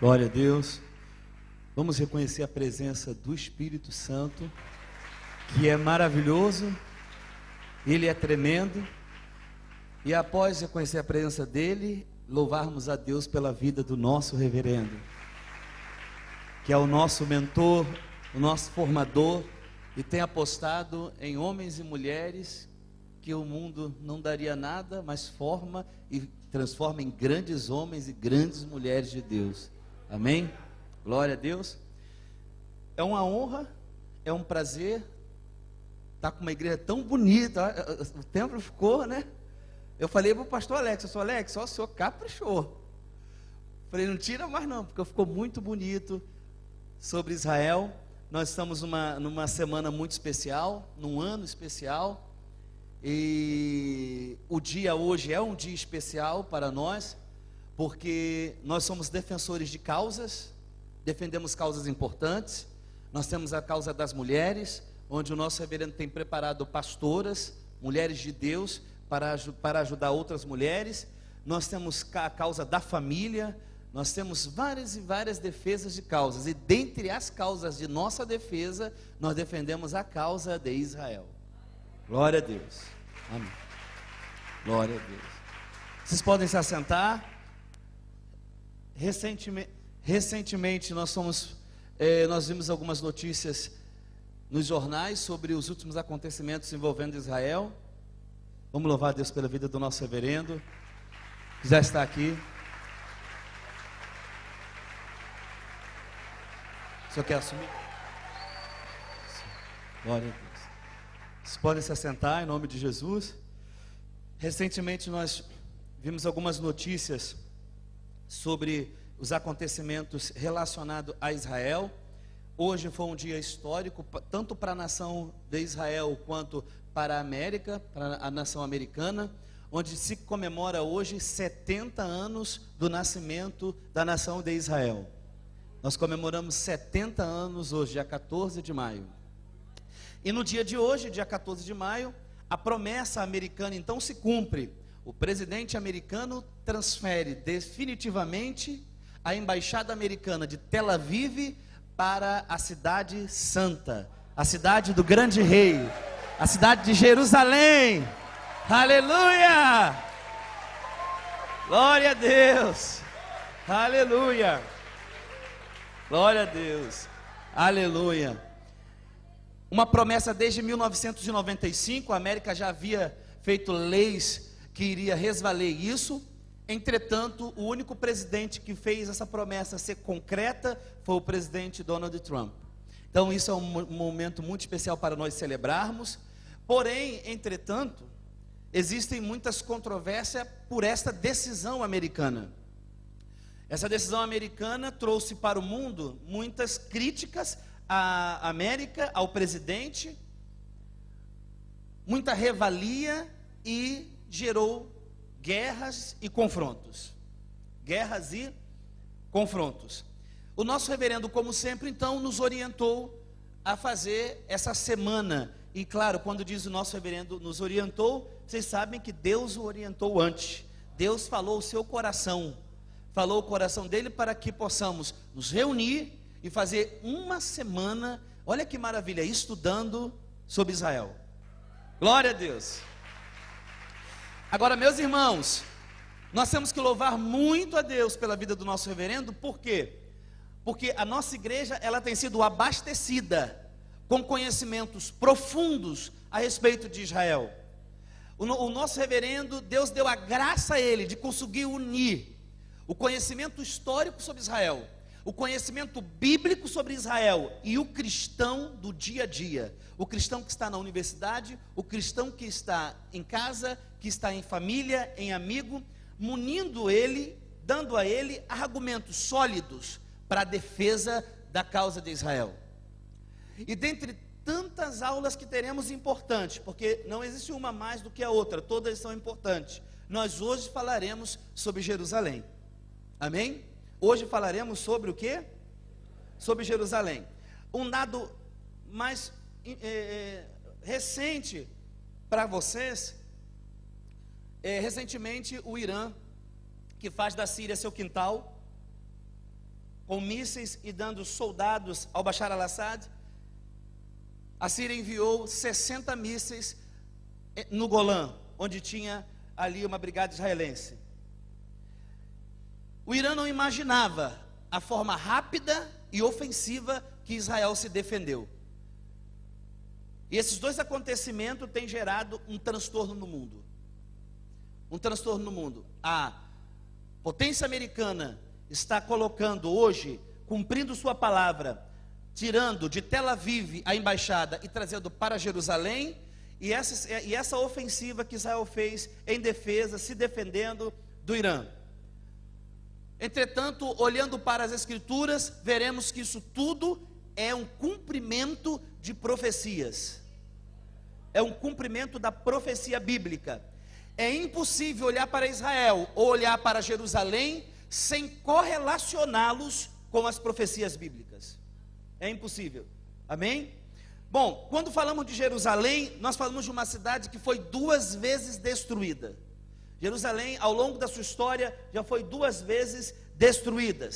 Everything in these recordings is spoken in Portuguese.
Glória a Deus. Vamos reconhecer a presença do Espírito Santo, que é maravilhoso, Ele é tremendo. E após reconhecer a presença dEle, louvarmos a Deus pela vida do nosso reverendo, que é o nosso mentor, o nosso formador, e tem apostado em homens e mulheres que o mundo não daria nada, mas forma e transforma em grandes homens e grandes mulheres de Deus. Amém? Glória a Deus. É uma honra, é um prazer estar com uma igreja tão bonita. O templo ficou, né? Eu falei para o pastor Alex, Alex, só o senhor caprichou. Falei, não tira mais não, porque ficou muito bonito sobre Israel. Nós estamos numa semana muito especial, num ano especial. E o dia hoje é um dia especial para nós, porque nós somos defensores de causas, defendemos causas importantes. Nós temos a causa das mulheres, onde o nosso reverendo tem preparado pastoras, mulheres de Deus, para ajudar outras mulheres. Nós temos a causa da família. Nós temos várias e várias defesas de causas, e dentre as causas de nossa defesa, nós defendemos a causa de Israel. Glória a Deus. Amém. Glória a Deus. Vocês podem se assentar. Recentemente nós vimos algumas notícias nos jornais sobre os últimos acontecimentos envolvendo Israel. Vamos louvar a Deus pela vida do nosso reverendo, que já está aqui. O senhor quer assumir? Glória a Deus. Vocês podem se assentar em nome de Jesus. Recentemente nós vimos algumas notícias sobre os acontecimentos relacionados a Israel. Hoje foi um dia histórico, tanto para a nação de Israel quanto para a América, para a nação americana, onde se comemora hoje 70 anos do nascimento da nação de Israel. Nós comemoramos 70 anos hoje, dia 14 de maio. E no dia de hoje, dia 14 de maio, a promessa americana então se cumpre. O presidente americano transfere definitivamente a embaixada americana de Tel Aviv para a cidade santa, a cidade do grande rei, a cidade de Jerusalém. Aleluia! Glória a Deus! Aleluia! Glória a Deus, aleluia. Uma promessa desde 1995, a América já havia feito leis que iria resvaler isso. Entretanto, o único presidente que fez essa promessa ser concreta foi o presidente Donald Trump. Então isso é um momento muito especial para nós celebrarmos. Porém, entretanto, existem muitas controvérsias por esta decisão americana. Essa decisão americana trouxe para o mundo muitas críticas à América, ao presidente, muita revalia, e gerou guerras e confrontos. Guerras e confrontos. O nosso reverendo, como sempre, então, nos orientou a fazer essa semana. E claro, quando diz o nosso reverendo nos orientou, vocês sabem que Deus o orientou antes. Deus falou o seu coração. Falou o coração dele para que possamos nos reunir e fazer uma semana, olha que maravilha, estudando sobre Israel. Glória a Deus. Agora, meus irmãos, nós temos que louvar muito a Deus pela vida do nosso reverendo. Por quê? Porque a nossa igreja, ela tem sido abastecida com conhecimentos profundos a respeito de Israel. O nosso reverendo, Deus deu a graça a ele de conseguir unir o conhecimento histórico sobre Israel, o conhecimento bíblico sobre Israel e o cristão do dia a dia, o cristão que está na universidade, o cristão que está em casa, que está em família, em amigo, munindo ele, dando a ele argumentos sólidos para a defesa da causa de Israel. E dentre tantas aulas que teremos importantes, porque não existe uma mais do que a outra, todas são importantes, nós hoje falaremos sobre Jerusalém. Amém? Hoje falaremos sobre o quê? Sobre Jerusalém. Um dado mais recente para vocês. Recentemente o Irã, que faz da Síria seu quintal, com mísseis e dando soldados ao Bashar al-Assad, a Síria enviou 60 mísseis no Golã, onde tinha ali uma brigada israelense. O Irã não imaginava a forma rápida e ofensiva que Israel se defendeu. E esses dois acontecimentos têm gerado um transtorno no mundo. Um transtorno no mundo. A potência americana está colocando hoje, cumprindo sua palavra, tirando de Tel Aviv a embaixada e trazendo para Jerusalém, e essa ofensiva que Israel fez em defesa, se defendendo do Irã. Entretanto, olhando para as Escrituras, veremos que isso tudo é um cumprimento de profecias. É um cumprimento da profecia bíblica. É impossível olhar para Israel ou olhar para Jerusalém sem correlacioná-los com as profecias bíblicas. É impossível. Amém? Bom, quando falamos de Jerusalém, nós falamos de uma cidade que foi 2 vezes destruída. Jerusalém, ao longo da sua história, já foi 2 vezes destruída.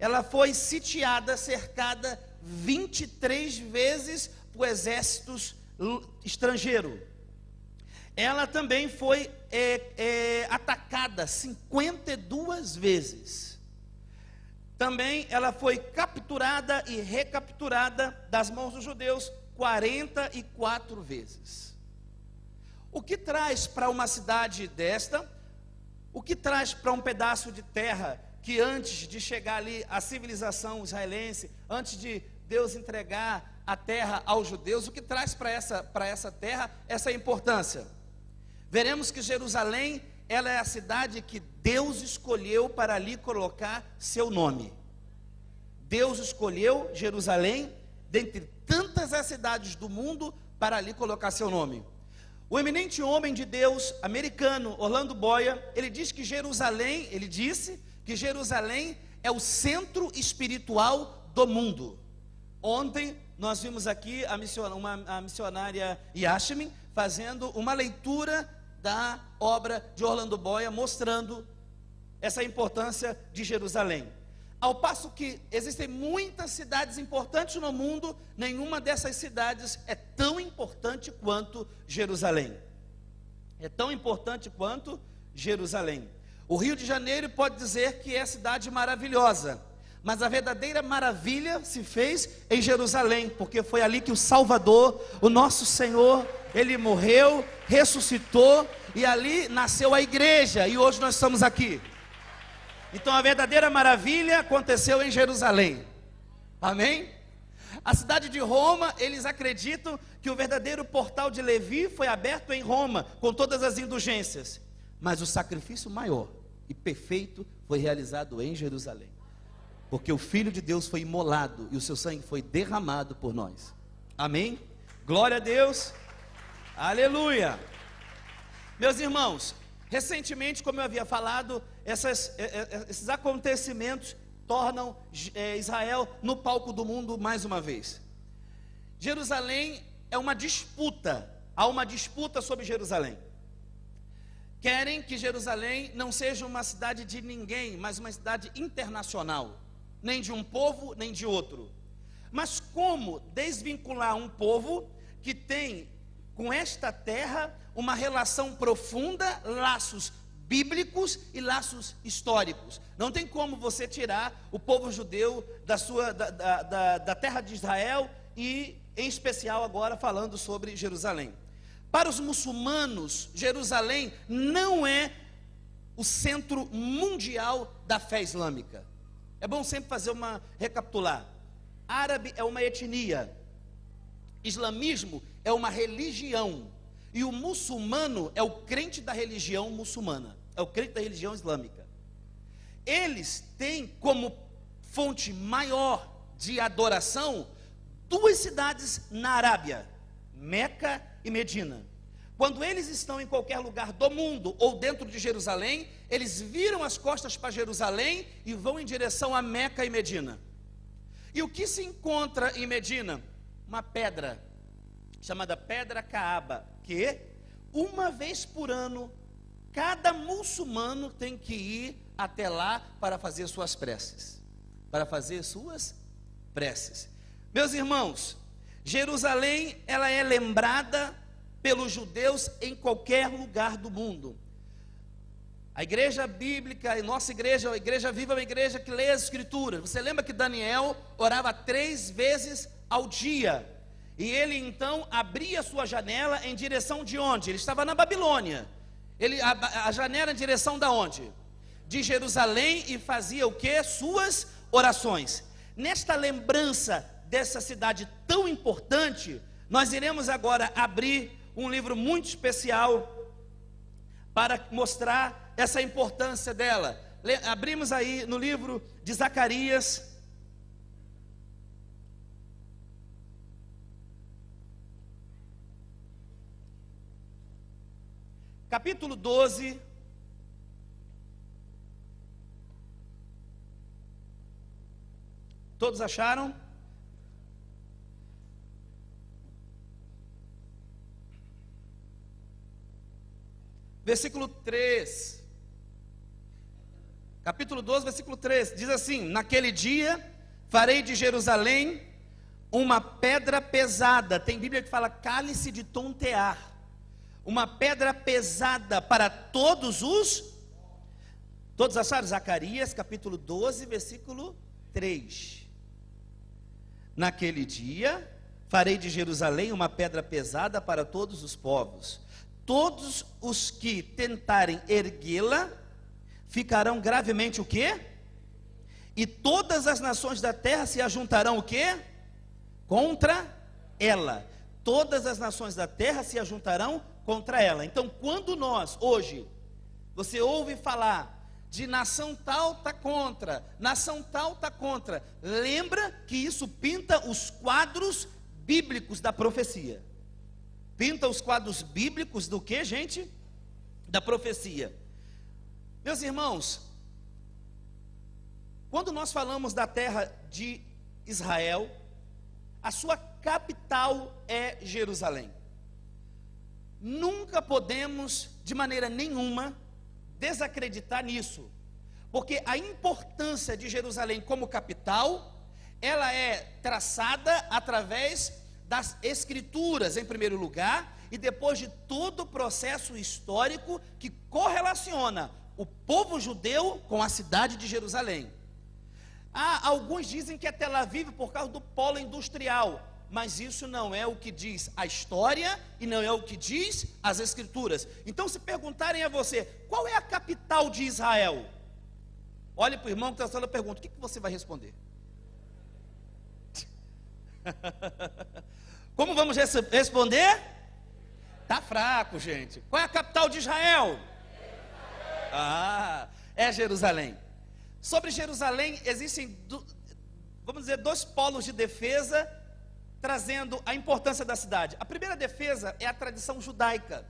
Ela foi sitiada, cercada 23 vezes por exércitos estrangeiros. Ela também foi atacada 52 vezes. Também ela foi capturada e recapturada das mãos dos judeus 44 vezes. O que traz para uma cidade desta, o que traz para um pedaço de terra que antes de chegar ali a civilização israelense, antes de Deus entregar a terra aos judeus, o que traz para essa terra essa importância? Veremos que Jerusalém, ela é a cidade que Deus escolheu para ali colocar seu nome. Deus escolheu Jerusalém, dentre tantas as cidades do mundo, para ali colocar seu nome. O eminente homem de Deus americano, Orlando Boyer, ele disse que Jerusalém é o centro espiritual do mundo. Ontem nós vimos aqui a missionária Yashmin fazendo uma leitura da obra de Orlando Boyer, mostrando essa importância de Jerusalém. Ao passo que existem muitas cidades importantes no mundo, nenhuma dessas cidades é tão importante quanto Jerusalém. É tão importante quanto Jerusalém. O Rio de Janeiro pode dizer que é a cidade maravilhosa, mas a verdadeira maravilha se fez em Jerusalém, porque foi ali que o Salvador, o nosso Senhor, ele morreu, ressuscitou, e ali nasceu a igreja, e hoje nós estamos aqui. Então a verdadeira maravilha aconteceu em Jerusalém. Amém? A cidade de Roma, eles acreditam que o verdadeiro portal de Levi foi aberto em Roma, com todas as indulgências. Mas o sacrifício maior e perfeito foi realizado em Jerusalém. Porque o Filho de Deus foi imolado e o seu sangue foi derramado por nós. Amém? Glória a Deus. Aleluia. Meus irmãos, recentemente, como eu havia falado, esses acontecimentos tornam Israel no palco do mundo mais uma vez. Jerusalém é uma disputa, há uma disputa sobre Jerusalém. Querem que Jerusalém não seja uma cidade de ninguém, mas uma cidade internacional, nem de um povo, nem de outro. Mas como desvincular um povo que tem com esta terra uma relação profunda, laços bíblicos e laços históricos? Não tem como você tirar o povo judeu da terra de Israel, e em especial agora falando sobre Jerusalém. Para os muçulmanos, Jerusalém não é o centro mundial da fé islâmica. É bom sempre recapitular. Árabe é uma etnia, islamismo é uma religião, e o muçulmano é o crente da religião muçulmana, é o crente da religião islâmica. Eles têm como fonte maior de adoração 2 cidades na Arábia, Meca e Medina. Quando eles estão em qualquer lugar do mundo ou dentro de Jerusalém, eles viram as costas para Jerusalém e vão em direção a Meca e Medina. E o que se encontra em Medina? Uma pedra chamada Pedra Caaba, que uma vez por ano cada muçulmano tem que ir até lá para fazer suas preces. para fazer suas preces. Meus irmãos, Jerusalém, ela é lembrada pelos judeus em qualquer lugar do mundo. A igreja bíblica, a nossa igreja, a igreja viva, é uma igreja que lê as escrituras. Você lembra que Daniel orava 3 vezes ao dia? E ele então abria a sua janela em direção de onde? Ele estava na Babilônia. A janela em direção da onde? De Jerusalém, e fazia o que? Suas orações. Nesta lembrança dessa cidade tão importante, nós iremos agora abrir um livro muito especial para mostrar essa importância dela. Abrimos aí no livro de Zacarias, capítulo 12, todos acharam? Versículo 3, capítulo 12, versículo 3, diz assim: naquele dia farei de Jerusalém uma pedra pesada. Tem Bíblia que fala cálice de tontear. Uma pedra pesada para todos acharam? Zacarias capítulo 12, versículo 3. Naquele dia farei de Jerusalém uma pedra pesada para todos os povos. Todos os que tentarem erguê-la ficarão gravemente o quê? E todas as nações da terra se ajuntarão o quê? Contra ela. Todas as nações da terra se ajuntarão contra ela. Então, quando nós, hoje, você ouve falar de nação tal está contra, nação tal está contra, lembra que isso pinta os quadros bíblicos da profecia. Pinta os quadros bíblicos do que, gente? Da profecia. Meus irmãos, quando nós falamos da terra de Israel, a sua capital é Jerusalém. Nunca podemos, de maneira nenhuma, desacreditar nisso, porque a importância de Jerusalém como capital, ela é traçada através das escrituras em primeiro lugar, e depois de todo o processo histórico que correlaciona o povo judeu com a cidade de Jerusalém. Alguns dizem que é Tel Aviv por causa do polo industrial, mas isso não é o que diz a história e não é o que diz as escrituras. Então, se perguntarem a você, qual é a capital de Israel? Olhe para o irmão que está fazendo a pergunta, o que você vai responder? Como vamos responder? Está fraco, gente. Qual é a capital de Israel? É Jerusalém. Sobre Jerusalém existem, vamos dizer, 2 polos de defesa, trazendo a importância da cidade. A primeira defesa é a tradição judaica.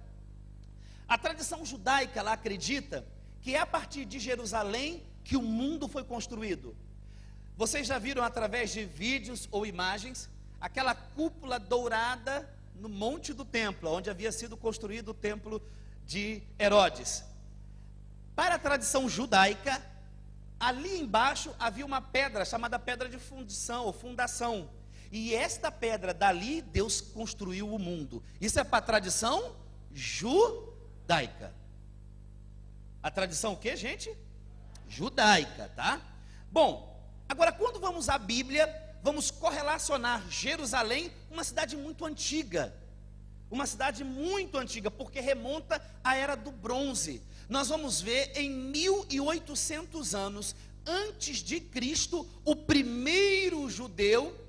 A tradição judaica, ela acredita que é a partir de Jerusalém que o mundo foi construído. Vocês já viram através de vídeos ou imagens aquela cúpula dourada no monte do templo, onde havia sido construído o templo de Herodes. Para a tradição judaica, ali embaixo havia uma pedra chamada pedra de fundição ou fundação. E esta pedra, dali Deus construiu o mundo. Isso é para a tradição judaica. A tradição o que, gente? Judaica, tá? Bom, agora quando vamos à Bíblia, vamos correlacionar Jerusalém, uma cidade muito antiga. Uma cidade muito antiga, porque remonta à era do bronze. Nós vamos ver em 1800 anos antes de Cristo, o primeiro judeu,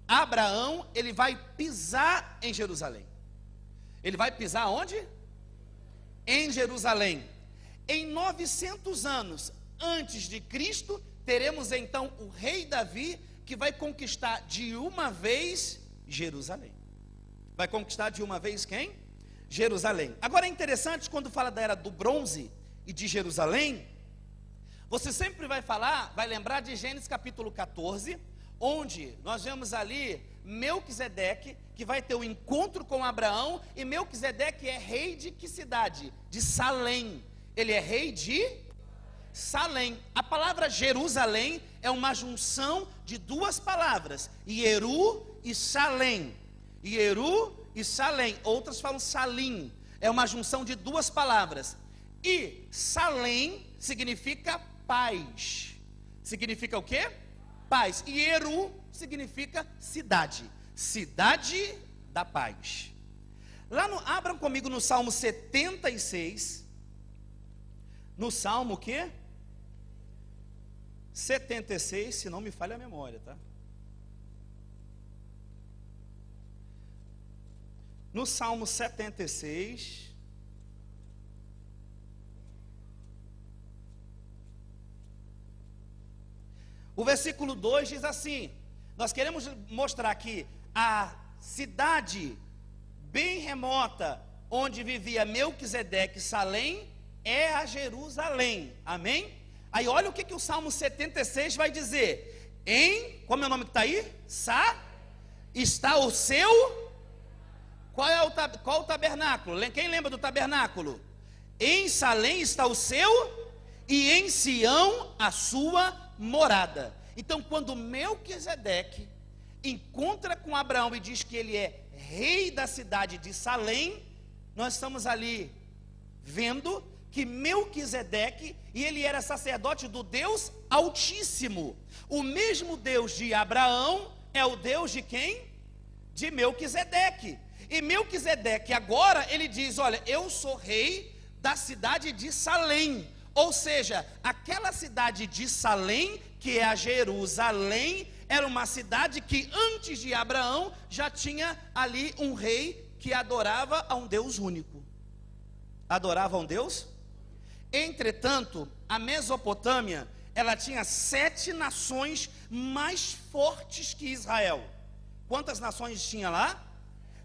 Abraão, ele vai pisar em Jerusalém. Ele vai pisar onde? Em Jerusalém. Em 900 anos antes de Cristo, teremos então o rei Davi, que vai conquistar de uma vez Jerusalém. Vai conquistar de uma vez quem? Jerusalém. Agora é interessante, quando fala da era do bronze e de Jerusalém, você sempre vai lembrar de Gênesis capítulo 14, onde nós vemos ali Melquisedeque, que vai ter um encontro com Abraão, e Melquisedeque é rei de que cidade? De Salém. Ele é rei de Salém. A palavra Jerusalém é uma junção de duas palavras, Ieru e Salém. Ieru e Salém, outras falam Salim, é uma junção de duas palavras. E Salém significa paz. Significa o quê? Paz. E Ieru significa cidade. Cidade da paz. Abram comigo no Salmo 76. No Salmo o quê? 76, se não me falha a memória, tá? No Salmo 76, o versículo 2 diz assim: nós queremos mostrar que a cidade bem remota, onde vivia Melquisedeque, Salém, é a Jerusalém, amém? Aí olha o que o Salmo 76 vai dizer: como é o nome que está aí? Está o seu, qual o tabernáculo? Quem lembra do tabernáculo? Em Salém está o seu, e em Sião a sua morada. Então quando Melquisedeque encontra com Abraão e diz que ele é rei da cidade de Salém, nós estamos ali vendo que Melquisedeque, e ele era sacerdote do Deus Altíssimo. O mesmo Deus de Abraão é o Deus de quem? De Melquisedeque. E Melquisedeque agora ele diz: olha, eu sou rei da cidade de Salém. Ou seja, aquela cidade de Salém, que é a Jerusalém, era uma cidade que antes de Abraão já tinha ali um rei que adorava a um Deus único. Adorava a um Deus? Entretanto, a Mesopotâmia, ela tinha 7 nações mais fortes que Israel. Quantas nações tinha lá?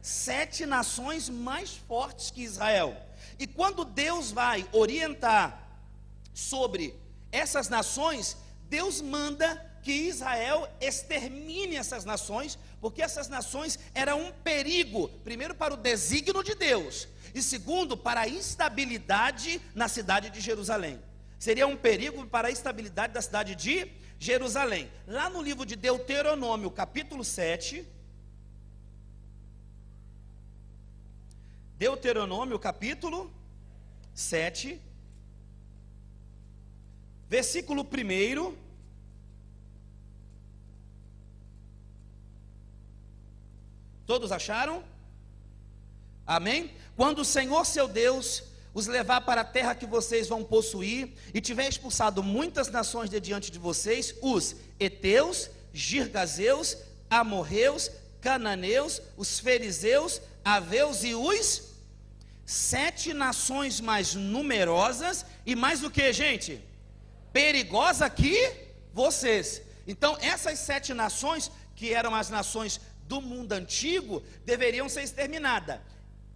7 nações mais fortes que Israel. E quando Deus vai orientar sobre essas nações, Deus manda que Israel extermine essas nações, porque essas nações eram um perigo, primeiro para o desígnio de Deus, e segundo para a instabilidade na cidade de Jerusalém. Seria um perigo para a estabilidade da cidade de Jerusalém. Lá no livro de Deuteronômio, capítulo 7, Deuteronômio, capítulo 7, versículo 1. Todos acharam? Amém? Quando o Senhor seu Deus os levar para a terra que vocês vão possuir, e tiver expulsado muitas nações de diante de vocês, os heteus, girgazeus, amorreus, cananeus, os fariseus, aveus e os 7 nações mais numerosas, e mais do que, gente? Perigosa que vocês. Então essas 7 nações, que eram as nações do mundo antigo, deveriam ser exterminadas.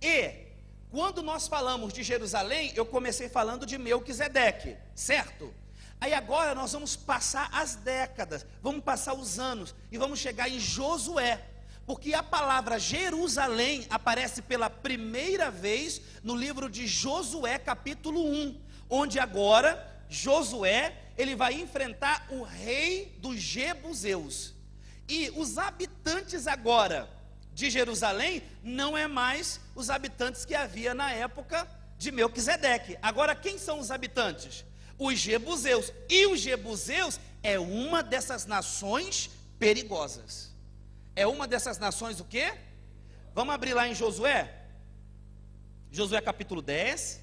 E quando nós falamos de Jerusalém, eu comecei falando de Melquisedeque, certo? Aí agora nós vamos passar as décadas, vamos passar os anos, e vamos chegar em Josué, porque a palavra Jerusalém aparece pela primeira vez no livro de Josué, capítulo 1, onde agora Josué, ele vai enfrentar o rei dos Jebuseus. E os habitantes agora de Jerusalém não é mais os habitantes que havia na época de Melquisedeque. Agora quem são os habitantes? Os Jebuseus. E os Jebuseus é uma dessas nações perigosas. É uma dessas nações o quê? Vamos abrir lá em Josué. Josué capítulo 10.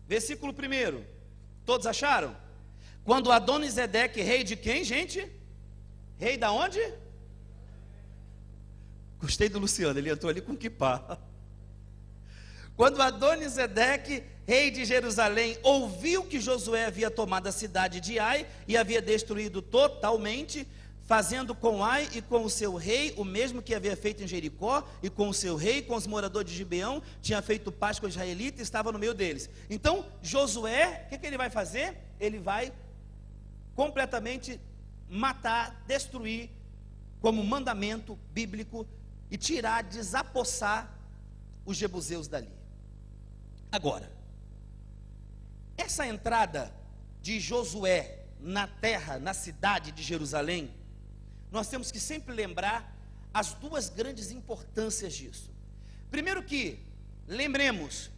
Versículo 1. Todos acharam? Quando Adonisedeque, rei de quem, gente? Rei da onde? Gostei do Luciano, ele entrou ali com quipá. Quando Adonisedeque, rei de Jerusalém, ouviu que Josué havia tomado a cidade de Ai e havia destruído totalmente, fazendo com Ai e com o seu rei o mesmo que havia feito em Jericó, e com o seu rei, com os moradores de Gibeão, tinha feito paz com os israelitas e estava no meio deles. Então Josué, o que ele vai fazer? Ele vai completamente matar, destruir, como mandamento bíblico, e tirar, desapossar os jebuseus dali. Agora, essa entrada de Josué na terra, na cidade de Jerusalém, nós temos que sempre lembrar as duas grandes importâncias disso. Primeiro que, lembremos,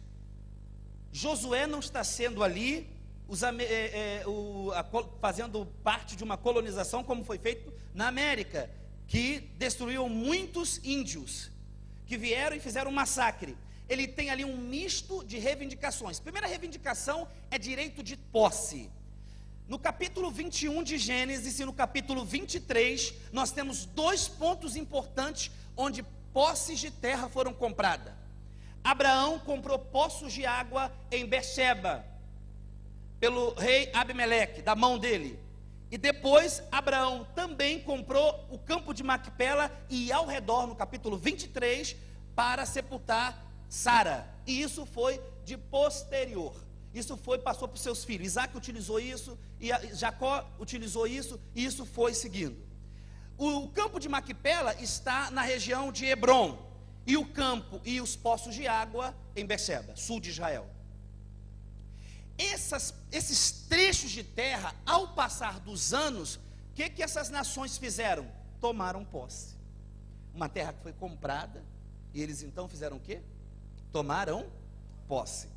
Josué não está sendo ali fazendo parte de uma colonização como foi feito na América, que destruiu muitos índios, que vieram e fizeram um massacre. Ele tem ali um misto de reivindicações. Primeira reivindicação é direito de posse. No capítulo 21 de Gênesis e no capítulo 23, nós temos dois pontos importantes onde posses de terra foram compradas. Abraão comprou poços de água em Berseba, pelo rei Abimeleque, da mão dele. E depois Abraão também comprou o campo de Macpela e ao redor, no capítulo 23, para sepultar Sara. E isso foi de posterior. Isso passou para os seus filhos. Isaac utilizou isso, e Jacó utilizou isso, e isso foi seguindo. O campo de Macpela está na região de Hebrom, e o campo e os poços de água em Berseba, sul de Israel. Esses trechos de terra, ao passar dos anos, o que essas nações fizeram? Tomaram posse. Uma terra que foi comprada, e eles então fizeram o quê? Tomaram posse.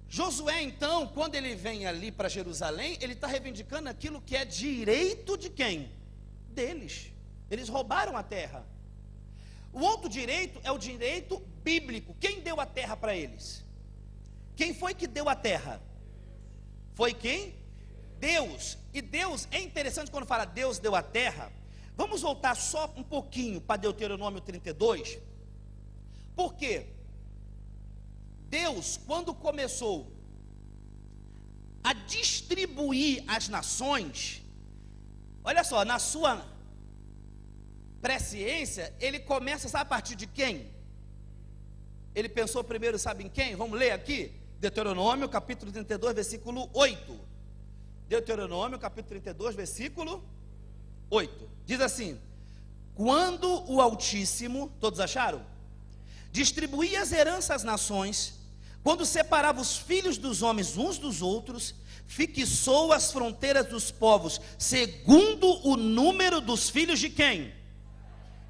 Josué então, quando ele vem ali para Jerusalém, ele está reivindicando aquilo que é direito de quem? Deles. Eles roubaram a terra. O outro direito é o direito bíblico. Quem deu a terra para eles? Quem foi que deu a terra? Foi quem? Deus. E Deus, é interessante quando fala Deus deu a terra. Vamos voltar só um pouquinho para Deuteronômio 32. Por quê? Deus, quando começou a distribuir as nações, olha só, na sua presciência, ele começa, sabe a partir de quem? Ele pensou primeiro, sabe em quem? Vamos ler aqui, Deuteronômio capítulo 32, versículo 8. Deuteronômio capítulo 32, versículo 8. Diz assim: quando o Altíssimo, todos acharam? Distribuía as heranças às nações, quando separava os filhos dos homens uns dos outros, fixou as fronteiras dos povos, segundo o número dos filhos de quem?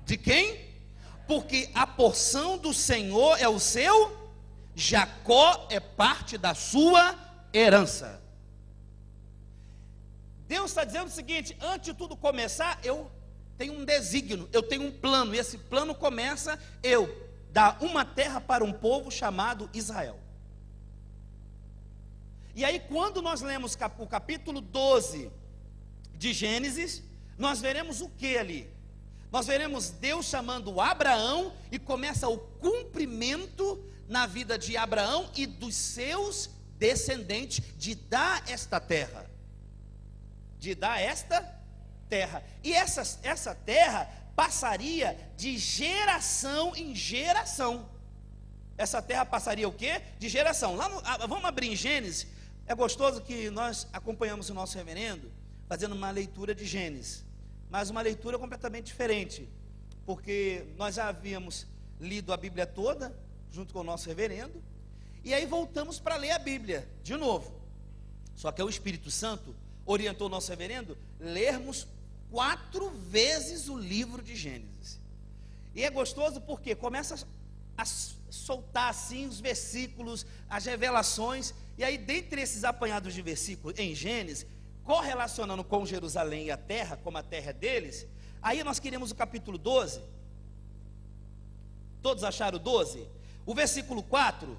De quem? Porque a porção do Senhor é o seu, Jacó é parte da sua herança. Deus está dizendo o seguinte: antes de tudo começar, eu tenho um desígnio, eu tenho um plano, e esse plano começa, eu dar uma terra para um povo chamado Israel. E aí quando nós lemos o capítulo 12 de Gênesis, nós veremos o que ali? Nós veremos Deus chamando Abraão, e começa o cumprimento na vida de Abraão e dos seus descendentes, de dar esta terra. De dar esta terra. E essa terra passaria de geração em geração. Essa terra passaria o quê? De geração. Vamos abrir em Gênesis. É gostoso que nós acompanhamos o nosso reverendo fazendo uma leitura de Gênesis, mas uma leitura completamente diferente, porque nós já havíamos lido a Bíblia toda junto com o nosso reverendo, e aí voltamos para ler a Bíblia de novo. Só que o Espírito Santo orientou o nosso reverendo lermos 4 vezes o livro de Gênesis. E é gostoso porque começa a soltar assim os versículos, as revelações, e aí dentre esses apanhados de versículos em Gênesis, correlacionando com Jerusalém e a terra, como a terra é deles, aí nós queremos o capítulo 12. Todos acharam o 12? O versículo 4,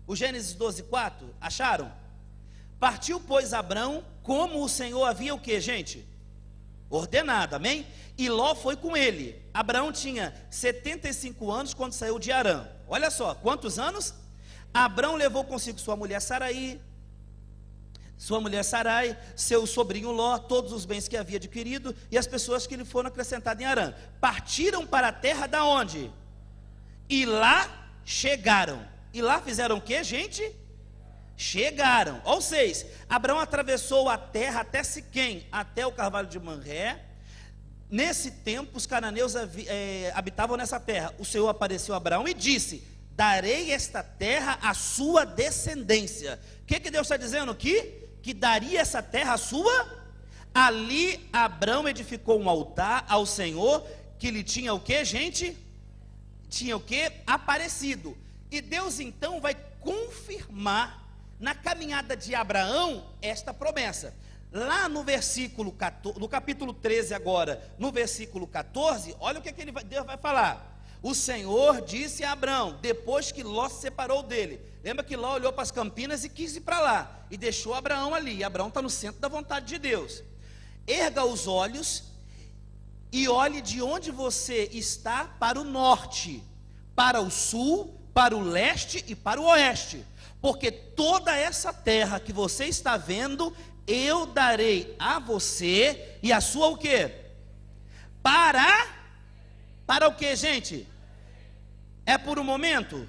o Gênesis 12, 4, acharam? Partiu, pois, Abrão, como o Senhor havia o que, gente? Ordenado, amém? E Ló foi com ele. Abraão tinha 75 anos quando saiu de Harã. Olha só, quantos anos? Abrão levou consigo sua mulher Sarai, seu sobrinho Ló, todos os bens que havia adquirido e as pessoas que lhe foram acrescentadas em Harã. Partiram para a terra da onde? E lá chegaram. E lá fizeram o que, gente? Chegaram. Ou seja, Abraão atravessou a terra até Siquém, até o carvalho de Manré. Nesse tempo os cananeus habitavam nessa terra. O Senhor apareceu a Abraão e disse: darei esta terra à sua descendência. O que Deus está dizendo aqui? Que daria essa terra à sua. Ali Abrão edificou um altar ao Senhor, que lhe tinha o que, gente? Tinha o que? Aparecido. E Deus então vai confirmar na caminhada de Abraão esta promessa. Lá no versículo 14, no capítulo 13 agora, no versículo 14, olha o que Deus vai falar. O Senhor disse a Abrão, depois que Ló se separou dele. Lembra que Ló olhou para as campinas e quis ir para lá, e deixou Abraão ali. E Abraão está no centro da vontade de Deus. Erga os olhos e olhe de onde você está para o norte, para o sul, para o leste e para o oeste. Porque toda essa terra que você está vendo, eu darei a você e a sua o quê? Para o quê, gente? É por um momento?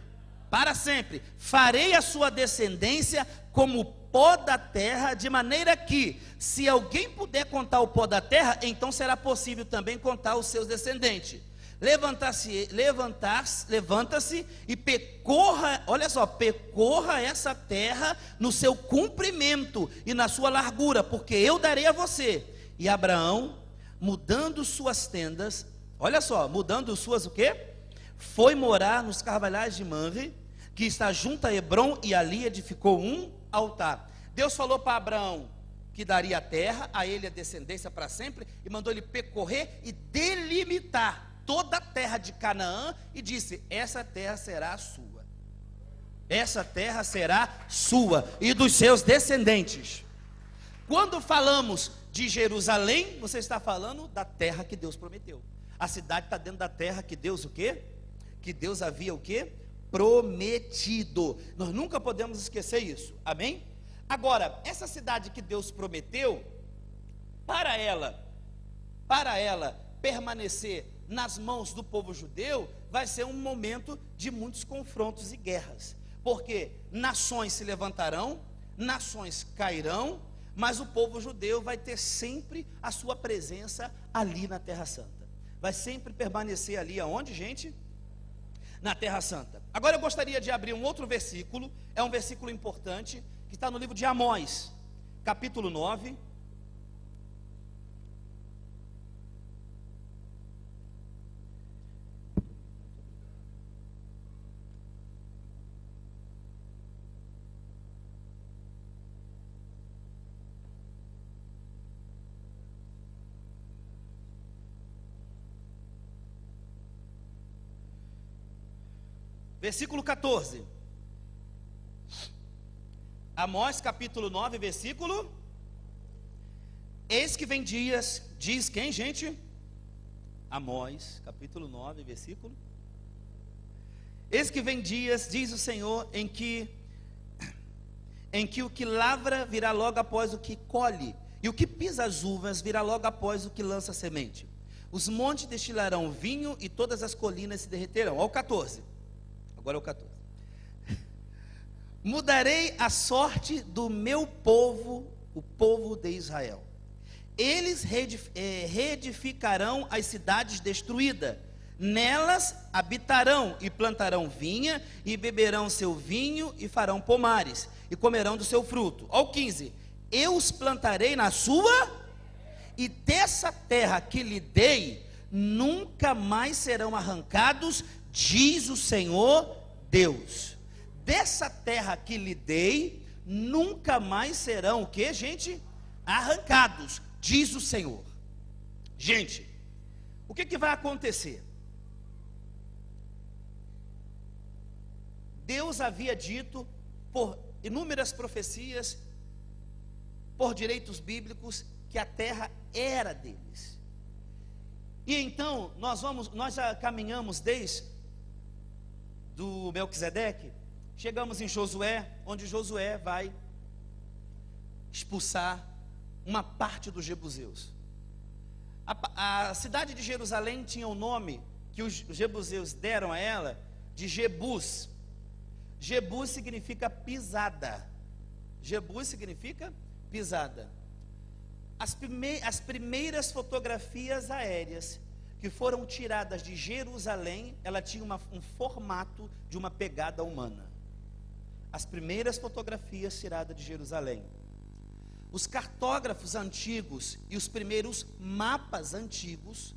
Para sempre. Farei a sua descendência como pó da terra, de maneira que, se alguém puder contar o pó da terra, então será possível também contar os seus descendentes. Levanta-se e percorra, olha só, percorra essa terra no seu comprimento e na sua largura, porque eu darei a você. E Abraão, mudando suas tendas, olha só, mudando suas o quê? Foi morar nos carvalhais de Mamre, que está junto a Hebrom, e ali edificou um altar. Deus falou para Abraão que daria a terra, a ele a descendência para sempre, e mandou ele percorrer e delimitar toda a terra de Canaã, e disse: essa terra será sua, essa terra será sua e dos seus descendentes. Quando falamos de Jerusalém, você está falando da terra que Deus prometeu. A cidade está dentro da terra que Deus o quê? Que Deus havia o quê? Prometido. Nós nunca podemos esquecer isso, amém? Agora, essa cidade que Deus prometeu, para ela permanecer nas mãos do povo judeu, vai ser um momento de muitos confrontos e guerras, porque nações se levantarão, nações cairão, mas o povo judeu vai ter sempre a sua presença ali na Terra Santa, vai sempre permanecer ali aonde, gente? Na Terra Santa. Agora eu gostaria de abrir um outro versículo, é um versículo importante, que está no livro de Amós, capítulo 9. Versículo 14. Amós capítulo 9, versículo. Eis que vem dias, diz quem, gente? Amós capítulo 9, versículo. Eis que vem dias, diz o Senhor, em que o que lavra virá logo após o que colhe, e o que pisa as uvas virá logo após o que lança a semente. Os montes destilarão vinho e todas as colinas se derreterão. Olha o 14. Agora é o 14. Mudarei a sorte do meu povo, o povo de Israel. Eles reedificarão as cidades destruídas. Nelas habitarão e plantarão vinha, e beberão seu vinho, e farão pomares, e comerão do seu fruto. Ao 15. Eu os plantarei na sua, e dessa terra que lhe dei, nunca mais serão arrancados, diz o Senhor Deus. Dessa terra que lhe dei, nunca mais serão o que, gente? Arrancados, diz o Senhor. Gente, o que vai acontecer? Deus havia dito, por inúmeras profecias, por direitos bíblicos, que a terra era deles. E então, nós já caminhamos desde do Melquisedeque, chegamos em Josué, onde Josué vai expulsar uma parte dos jebuseus. A cidade de Jerusalém tinha o nome que os jebuseus deram a ela de Jebus. Jebus significa pisada. Jebus significa pisada. As primeiras fotografias aéreas que foram tiradas de Jerusalém, ela tinha um formato de uma pegada humana. As primeiras fotografias tiradas de Jerusalém. Os cartógrafos antigos e os primeiros mapas antigos,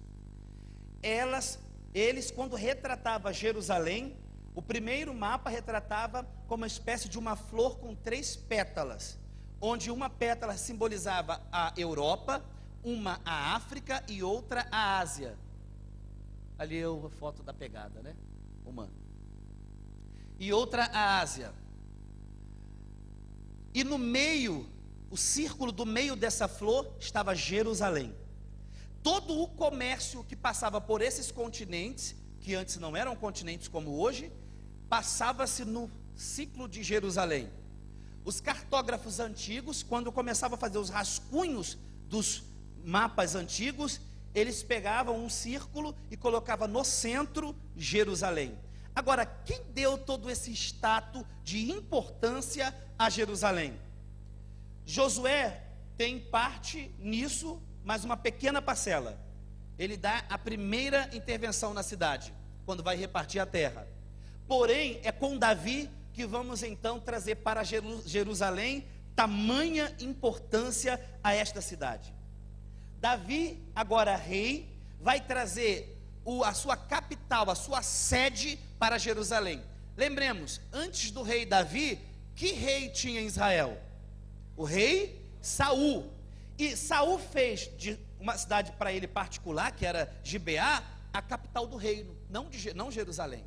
eles quando retratavam Jerusalém, o primeiro mapa retratava como uma espécie de uma flor com 3 pétalas, onde uma pétala simbolizava a Europa, uma a África e outra a Ásia. Ali é a foto da pegada, né? Humana. E outra a Ásia. E no meio, o círculo do meio dessa flor estava Jerusalém. Todo o comércio que passava por esses continentes, que antes não eram continentes como hoje, passava-se no ciclo de Jerusalém. Os cartógrafos antigos, quando começavam a fazer os rascunhos dos mapas antigos, eles pegavam um círculo e colocavam no centro Jerusalém. Agora, quem deu todo esse status de importância a Jerusalém? Josué tem parte nisso, mas uma pequena parcela. Ele dá a primeira intervenção na cidade, quando vai repartir a terra. Porém, é com Davi que vamos então trazer para Jerusalém tamanha importância a esta cidade. Davi, agora rei, vai trazer a sua capital, a sua sede para Jerusalém. Lembremos, antes do rei Davi, que rei tinha em Israel? O rei Saul. E Saul fez de uma cidade para ele particular, que era Gibeá, a capital do reino, não Jerusalém.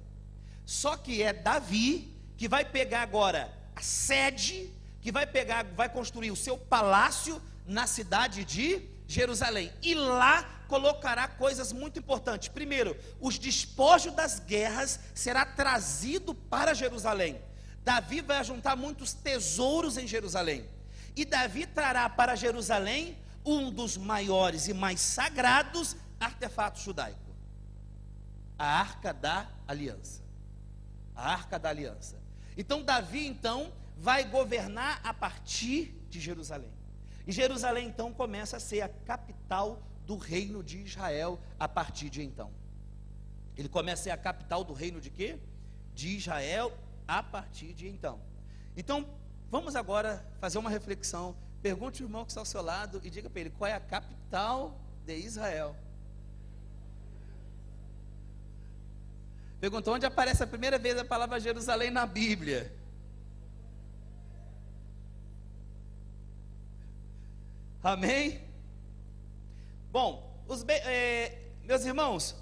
Só que é Davi que vai pegar agora a sede, que vai construir o seu palácio na cidade de Jerusalém. E lá colocará coisas muito importantes. Primeiro, os despojos das guerras será trazido para Jerusalém. Davi vai juntar muitos tesouros em Jerusalém. E Davi trará para Jerusalém um dos maiores e mais sagrados artefatos judaicos: a Arca da Aliança. A Arca da Aliança. Então Davi vai governar a partir de Jerusalém. E Jerusalém então começa a ser a capital do reino de Israel a partir de então. Ele começa a ser a capital do reino de quê? De Israel a partir de então. Então, vamos agora fazer uma reflexão. Pergunte ao irmão que está ao seu lado e diga para ele: qual é a capital de Israel? Perguntou onde aparece a primeira vez a palavra Jerusalém na Bíblia. Amém? Bom, meus irmãos,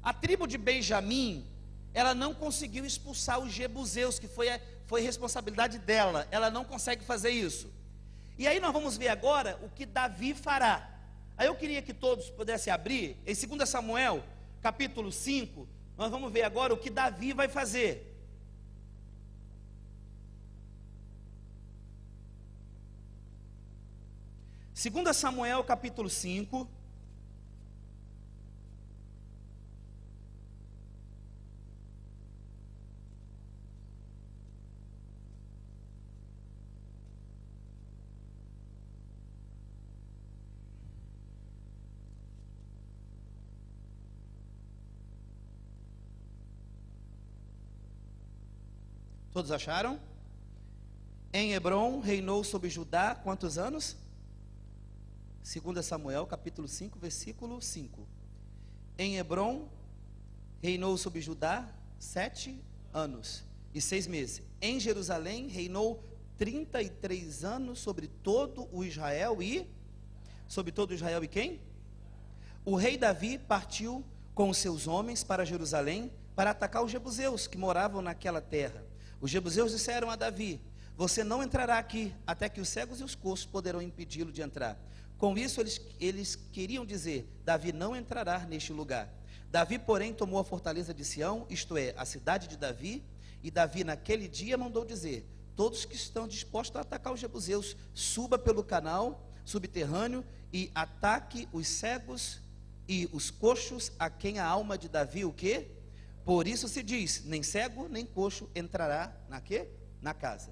a tribo de Benjamim, ela não conseguiu expulsar os jebuseus, que foi responsabilidade dela. Ela não consegue fazer isso. E aí nós vamos ver agora o que Davi fará. Aí eu queria que todos pudessem abrir em 2 Samuel, capítulo 5. Nós vamos ver agora o que Davi vai fazer. Segunda Samuel, capítulo 5. Todos acharam? Em Hebrom reinou sobre Judá quantos anos? 2 Samuel, capítulo 5, versículo 5. Em Hebrom reinou sobre Judá 7 anos e 6 meses. Em Jerusalém reinou 33 anos sobre todo o Israel e... Sobre todo o Israel e quem? O rei Davi partiu com os seus homens para Jerusalém para atacar os jebuseus que moravam naquela terra. Os jebuseus disseram a Davi: você não entrará aqui, até que os cegos e os coxos poderão impedi-lo de entrar. Com isso eles queriam dizer: Davi não entrará neste lugar. Davi, porém, tomou a fortaleza de Sião, isto é, a cidade de Davi. E Davi naquele dia mandou dizer: todos que estão dispostos a atacar os jebuseus, suba pelo canal subterrâneo e ataque os cegos e os coxos, a quem a alma de Davi, o quê? Por isso se diz: nem cego nem coxo entrará na quê? Na casa.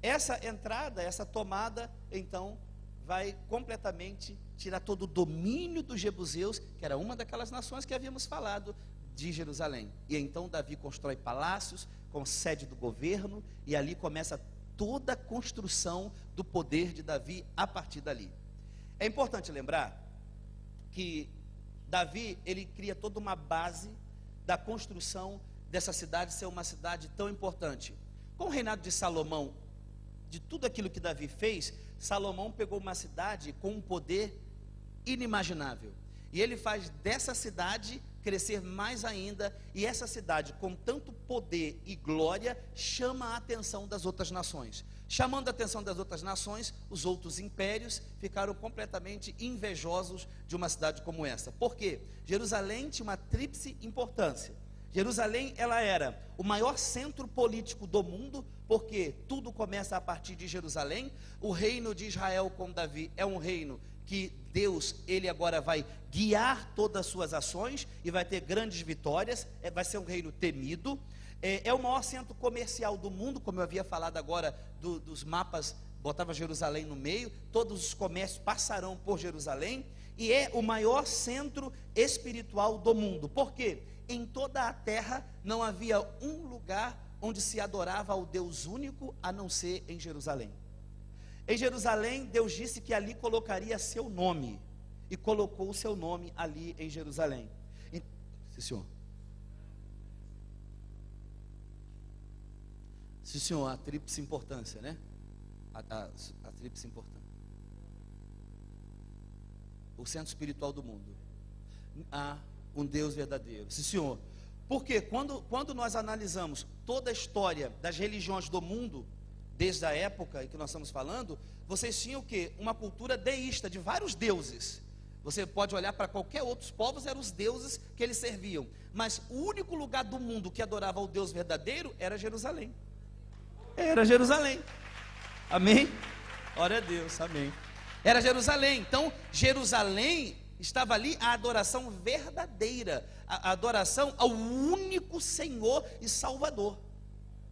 Essa entrada, essa tomada, então, vai completamente tirar todo o domínio dos jebuseus, que era uma daquelas nações que havíamos falado, de Jerusalém. E então Davi constrói palácios com sede do governo, e ali começa toda a construção do poder de Davi a partir dali. É importante lembrar que Davi, ele cria toda uma base da construção dessa cidade ser uma cidade tão importante. Com o reinado de Salomão, de tudo aquilo que Davi fez, Salomão pegou uma cidade com um poder inimaginável, e ele faz dessa cidade crescer mais ainda, e essa cidade com tanto poder e glória chama a atenção das outras nações. Chamando a atenção das outras nações, os outros impérios ficaram completamente invejosos de uma cidade como essa. Por quê? Jerusalém tinha uma tríplice importância. Jerusalém, ela era o maior centro político do mundo, porque tudo começa a partir de Jerusalém. O reino de Israel com Davi é um reino que Deus, ele agora vai guiar todas as suas ações e vai ter grandes vitórias, vai ser um reino temido. É o maior centro comercial do mundo, como eu havia falado agora dos mapas, botava Jerusalém no meio, todos os comércios passarão por Jerusalém, e é o maior centro espiritual do mundo. Por quê? Em toda a terra não havia um lugar onde se adorava ao Deus único, a não ser em Jerusalém. Em Jerusalém, Deus disse que ali colocaria seu nome, e colocou o seu nome ali em Jerusalém. Sim, senhor. Sim, senhor, a tríplice importância, né? A tríplice importância. O centro espiritual do mundo. Há um Deus verdadeiro. Sim, senhor. Porque quando nós analisamos toda a história das religiões do mundo, desde a época em que nós estamos falando, vocês tinham o quê? Uma cultura deísta, de vários deuses. Você pode olhar para qualquer outros povos, eram os deuses que eles serviam. Mas o único lugar do mundo que adorava o Deus verdadeiro era Jerusalém. Era Jerusalém. Amém? Glória a Deus, amém. Era Jerusalém. Então, Jerusalém estava ali a adoração verdadeira, a adoração ao único Senhor e Salvador.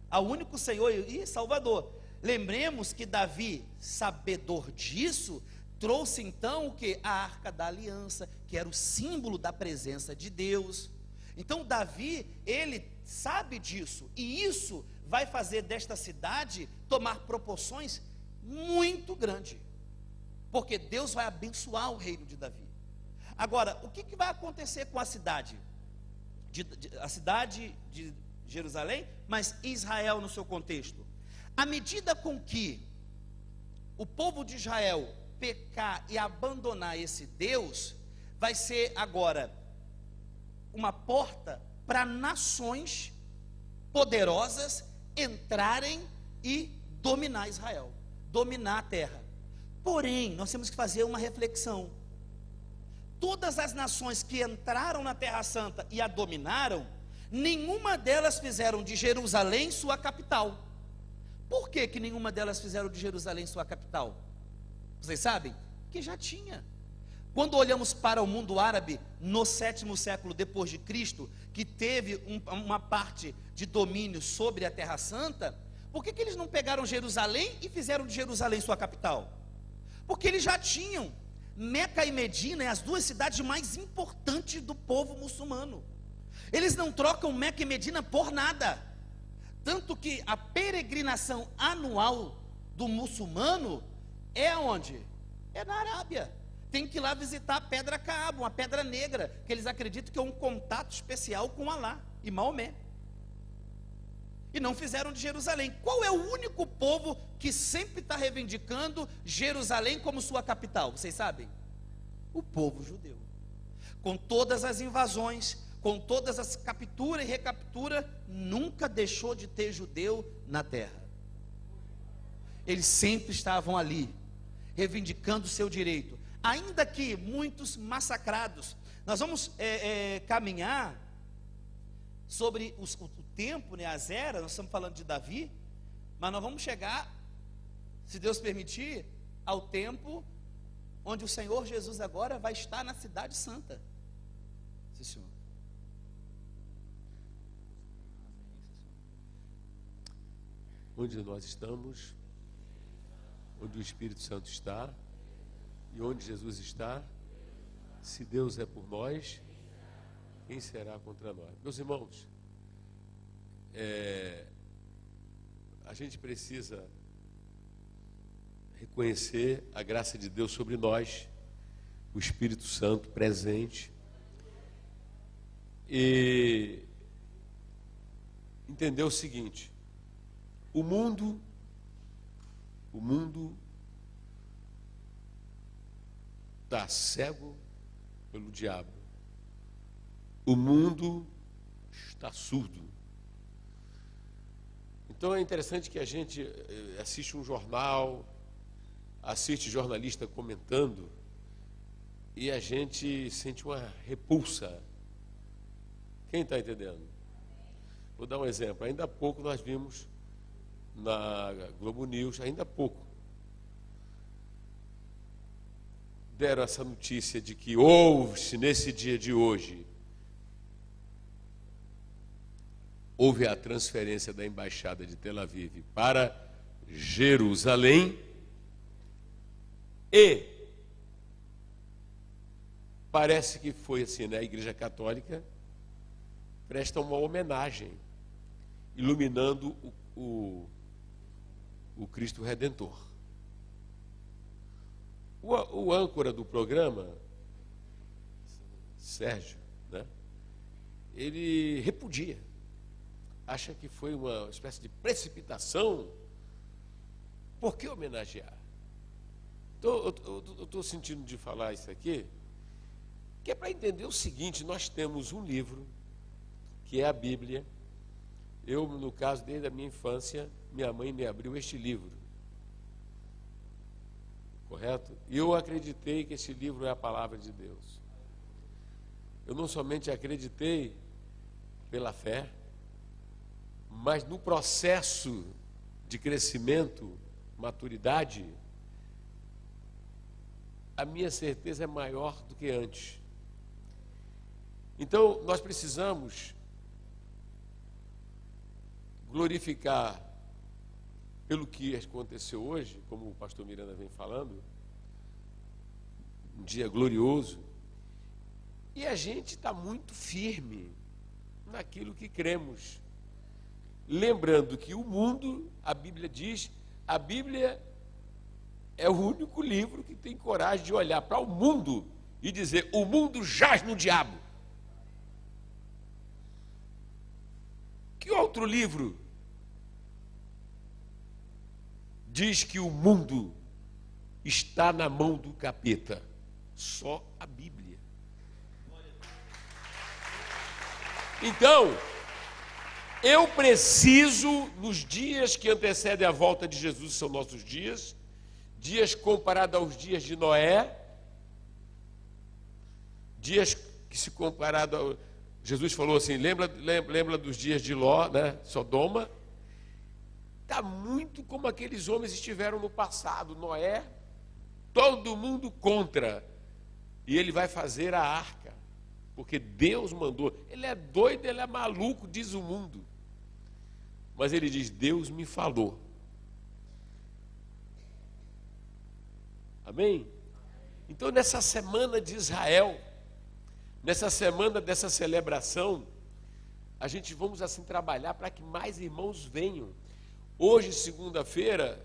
Ao único Senhor e Salvador. Lembremos que Davi, sabedor disso, trouxe então o que? A Arca da Aliança, que era o símbolo da presença de Deus. Então Davi, ele sabe disso, e isso vai fazer desta cidade tomar proporções muito grandes, porque Deus vai abençoar o reino de Davi. Agora, o que vai acontecer com a cidade? A cidade de Jerusalém, mas Israel no seu contexto. À medida com que o povo de Israel pecar e abandonar esse Deus, vai ser agora uma porta para nações poderosas entrarem e dominar Israel, dominar a terra. Porém, nós temos que fazer uma reflexão. Todas as nações que entraram na Terra Santa e a dominaram, nenhuma delas fizeram de Jerusalém sua capital. Por que nenhuma delas fizeram de Jerusalém sua capital? Vocês sabem? Porque já tinha. Quando olhamos para o mundo árabe, no 7º século depois de Cristo, que teve uma parte de domínio sobre a Terra Santa, por que eles não pegaram Jerusalém e fizeram de Jerusalém sua capital? Porque eles já tinham. Meca e Medina é as duas cidades mais importantes do povo muçulmano. Eles não trocam Meca e Medina por nada. Tanto que a peregrinação anual do muçulmano é onde? É na Arábia. Tem que ir lá visitar a Pedra Kaaba, uma pedra negra, que eles acreditam que é um contato especial com Alá e Maomé. E não fizeram de Jerusalém. Qual é o único povo que sempre está reivindicando Jerusalém como sua capital? Vocês sabem? O povo judeu. Com todas as invasões, com todas as capturas e recapturas, nunca deixou de ter judeu na terra. Eles sempre estavam ali, reivindicando o seu direito. Ainda que muitos massacrados. Nós vamos caminhar sobre o tempo, né, as eras. Nós estamos falando de Davi, mas nós vamos chegar, se Deus permitir, ao tempo onde o Senhor Jesus agora vai estar na cidade santa. Sim, senhor. Onde nós estamos, onde o Espírito Santo está, E onde Jesus está, se Deus é por nós, quem será contra nós? Meus irmãos, a gente precisa reconhecer a graça de Deus sobre nós, o Espírito Santo presente, e entender o seguinte: o mundo está cego pelo diabo. O mundo está surdo. Então é interessante que a gente assiste um jornal, assiste jornalista comentando, e a gente sente uma repulsa. Quem está entendendo? Vou dar um exemplo. Ainda há pouco nós vimos na Globo News, ainda há pouco, deram essa notícia de que houve, nesse dia de hoje, houve a transferência da embaixada de Tel Aviv para Jerusalém e parece que foi assim, né? A Igreja Católica presta uma homenagem, iluminando o Cristo Redentor. O âncora do programa, Sérgio, né? Ele repudia, acha que foi uma espécie de precipitação. Por que homenagear? Então, eu estou sentindo de falar isso aqui, que é para entender o seguinte: nós temos um livro, que é a Bíblia. Eu, no caso, desde a minha infância, minha mãe me abriu este livro. Correto? E eu acreditei que esse livro é a palavra de Deus. Eu não somente acreditei pela fé, mas no processo de crescimento, maturidade, a minha certeza é maior do que antes. Então, nós precisamos glorificar pelo que aconteceu hoje, como o pastor Miranda vem falando, um dia glorioso, e a gente está muito firme naquilo que cremos. Lembrando que o mundo, a Bíblia diz, a Bíblia é o único livro que tem coragem de olhar para o mundo e dizer: o mundo jaz no diabo. Que outro livro diz que o mundo está na mão do capeta? Só a Bíblia. Então, eu preciso, nos dias que antecedem a volta de Jesus, são nossos dias comparados aos dias de Noé, dias que se comparado ao... Jesus falou assim, lembra dos dias de Ló, né? Sodoma. Está muito como aqueles homens estiveram no passado. Noé, todo mundo contra. E ele vai fazer a arca, porque Deus mandou. Ele é doido, ele é maluco, diz o mundo. Mas ele diz: Deus me falou. Amém? Então, nessa semana de Israel, nessa semana dessa celebração, a gente vamos assim trabalhar para que mais irmãos venham. Hoje, segunda-feira,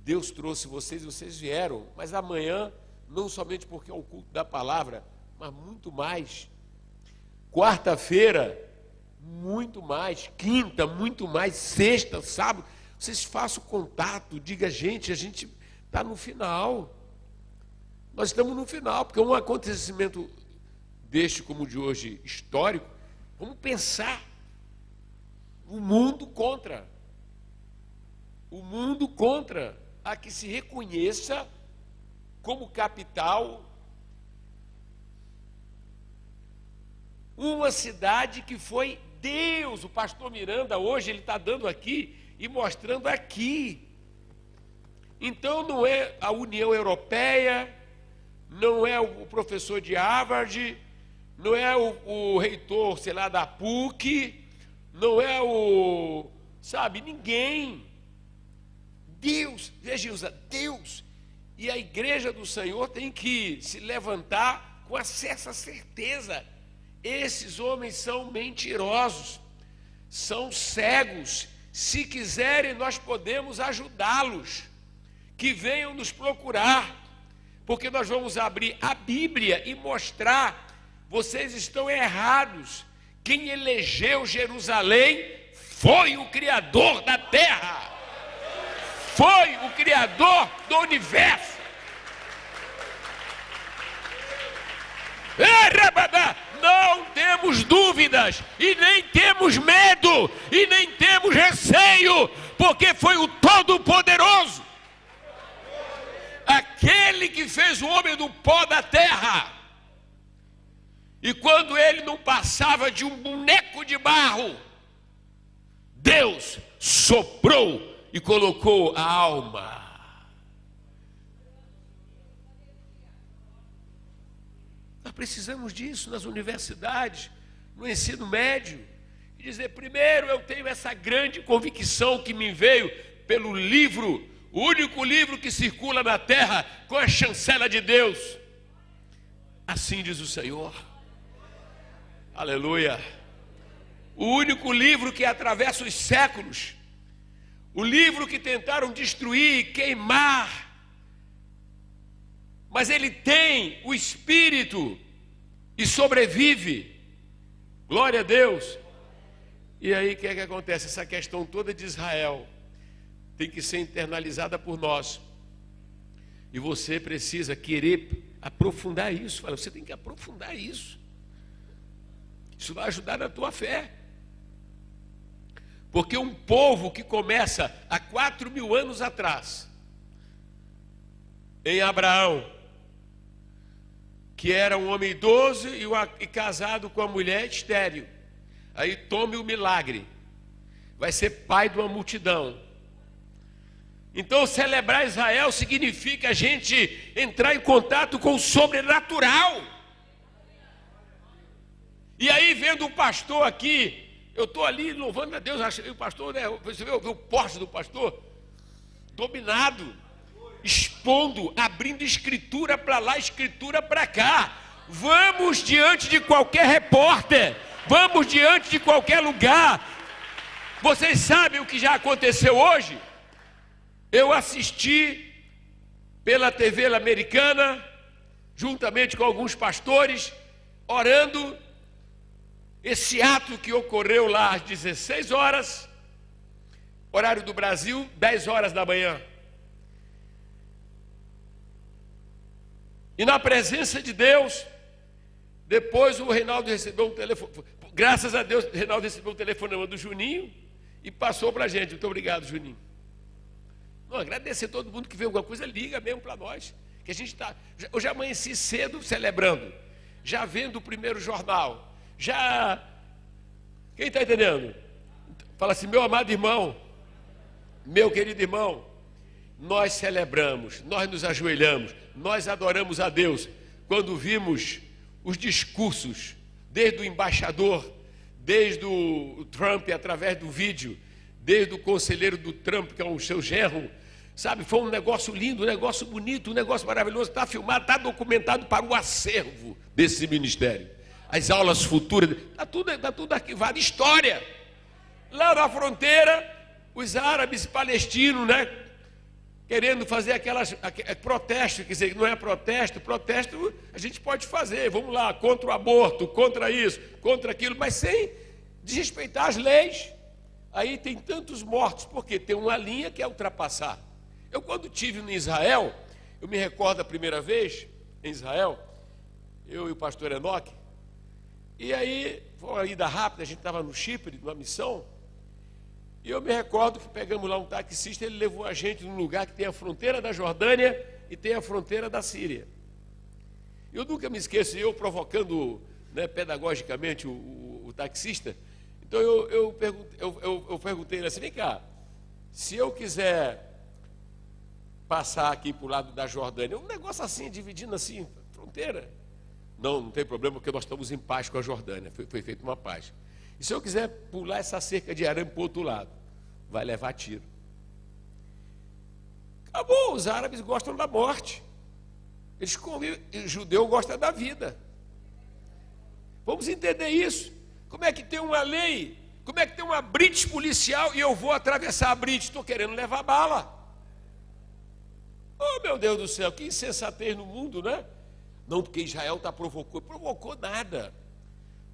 Deus trouxe vocês e vocês vieram, mas amanhã, não somente porque é o culto da palavra, mas muito mais. Quarta-feira, muito mais. Quinta, muito mais. Sexta, sábado, vocês façam contato, diga: gente, a gente está no final. Nós estamos no final, porque um acontecimento deste como o de hoje, histórico, vamos pensar. O mundo contra a que se reconheça como capital uma cidade que foi Deus. O pastor Miranda hoje ele está dando aqui e mostrando aqui. Então não é a União Europeia, não é o professor de Harvard, não é o reitor, sei lá, da PUC, não é ninguém. Deus, veja, Deus E a igreja do Senhor tem que se levantar com essa certeza. Esses homens são mentirosos, são cegos. Se quiserem, nós podemos ajudá-los. Que venham nos procurar, porque nós vamos abrir a Bíblia e mostrar: vocês estão errados. Quem elegeu Jerusalém foi o Criador da terra, foi o Criador do universo. Não temos dúvidas, e nem temos medo, e nem temos receio, porque foi o Todo-Poderoso, aquele que fez o homem do pó da terra. E quando ele não passava de um boneco de barro, Deus soprou e colocou a alma. Nós precisamos disso nas universidades, no ensino médio. E dizer: primeiro, eu tenho essa grande convicção que me veio pelo livro, o único livro que circula na terra com a chancela de Deus. Assim diz o Senhor. Aleluia. O único livro que atravessa os séculos. O livro que tentaram destruir, queimar. Mas ele tem o Espírito e sobrevive. Glória a Deus. E aí o que é que acontece? Essa questão toda de Israel tem que ser internalizada por nós. E você precisa querer aprofundar isso. Você tem que aprofundar isso. Isso vai ajudar na tua fé. Porque um povo que começa há 4.000 anos atrás, em Abraão, que era um homem idoso e casado com uma mulher estéril, aí tome o milagre, vai ser pai de uma multidão. Então celebrar Israel significa a gente entrar em contato com o sobrenatural. E aí vendo o pastor aqui, eu estou ali louvando a Deus, achei o pastor, né? Você vê o porte do pastor? Dominado, expondo, abrindo escritura para lá, escritura para cá. Vamos diante de qualquer repórter, vamos diante de qualquer lugar. Vocês sabem o que já aconteceu hoje? Eu assisti pela TV americana, juntamente com alguns pastores, orando. Esse ato que ocorreu lá às 16 horas, horário do Brasil, 10 horas da manhã. E na presença de Deus, depois o Reinaldo recebeu um telefone. Graças a Deus, o Reinaldo recebeu um telefonema do Juninho e passou para a gente. Muito obrigado, Juninho. Não, agradecer a todo mundo que vê alguma coisa, liga mesmo para nós. Que a gente está. Eu já amanheci cedo celebrando, já vendo o primeiro jornal. Já, quem está entendendo? Fala assim: meu amado irmão, meu querido irmão, nós celebramos, nós nos ajoelhamos, nós adoramos a Deus, quando vimos os discursos, desde o embaixador, desde o Trump através do vídeo, desde o conselheiro do Trump, que é o seu genro, sabe, foi um negócio lindo, um negócio bonito, um negócio maravilhoso, está filmado, está documentado para o acervo desse ministério. As aulas futuras, está tudo arquivado. História. Lá na fronteira, os árabes palestinos, né, querendo fazer protesto, quer dizer, não é protesto a gente pode fazer, vamos lá, contra o aborto, contra isso, contra aquilo, mas sem desrespeitar as leis. Aí tem tantos mortos, porque tem uma linha que é ultrapassar. Eu quando estive em Israel, eu me recordo a primeira vez em Israel, eu e o pastor Enoque, e aí, foi uma ida rápida, a gente estava no Chipre, numa missão, e eu me recordo que pegamos lá um taxista, ele levou a gente num lugar que tem a fronteira da Jordânia e tem a fronteira da Síria. Eu nunca me esqueço, eu provocando, né, pedagogicamente o taxista, então eu perguntei assim: vem cá, se eu quiser passar aqui para o lado da Jordânia, um negócio assim, dividindo assim, fronteira, não tem problema, porque nós estamos em paz com a Jordânia, foi feita uma paz. E se eu quiser pular essa cerca de arame para o outro lado, vai levar tiro. Ah, bom, os árabes gostam da morte. Eles comem, o judeu gosta da vida. Vamos entender isso. Como é que tem uma lei? Como é que tem uma blitz policial e eu vou atravessar a blitz? Estou querendo levar bala. Oh, meu Deus do céu, que insensatez no mundo, né? Não, porque Israel provocou nada.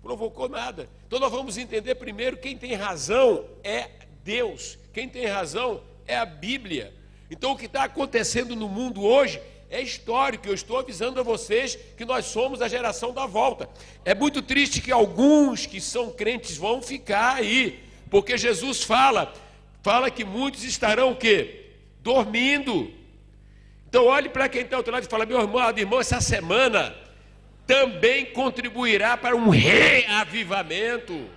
Provocou nada. Então nós vamos entender primeiro, quem tem razão é Deus. Quem tem razão é a Bíblia. Então o que está acontecendo no mundo hoje é histórico. Eu estou avisando a vocês que nós somos a geração da volta. É muito triste que alguns que são crentes vão ficar aí, porque Jesus fala que muitos estarão o quê? Dormindo. Então olhe para quem está ao outro lado e fala: meu irmão, essa semana também contribuirá para um reavivamento,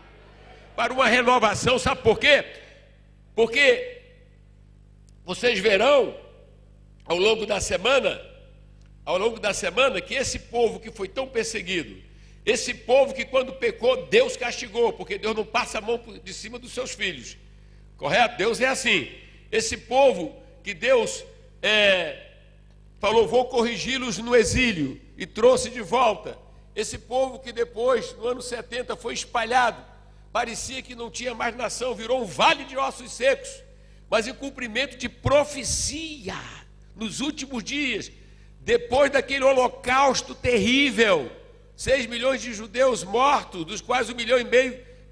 para uma renovação. Sabe por quê? Porque vocês verão ao longo da semana, que esse povo que foi tão perseguido, esse povo que quando pecou, Deus castigou, porque Deus não passa a mão de cima dos seus filhos, correto? Deus é assim. Esse povo que Deus falou: vou corrigi-los no exílio, e trouxe de volta. Esse povo que depois, no ano 70, foi espalhado, parecia que não tinha mais nação, virou um vale de ossos secos, mas em cumprimento de profecia, nos últimos dias, depois daquele holocausto terrível, 6 milhões de judeus mortos, dos quais 1,5 milhão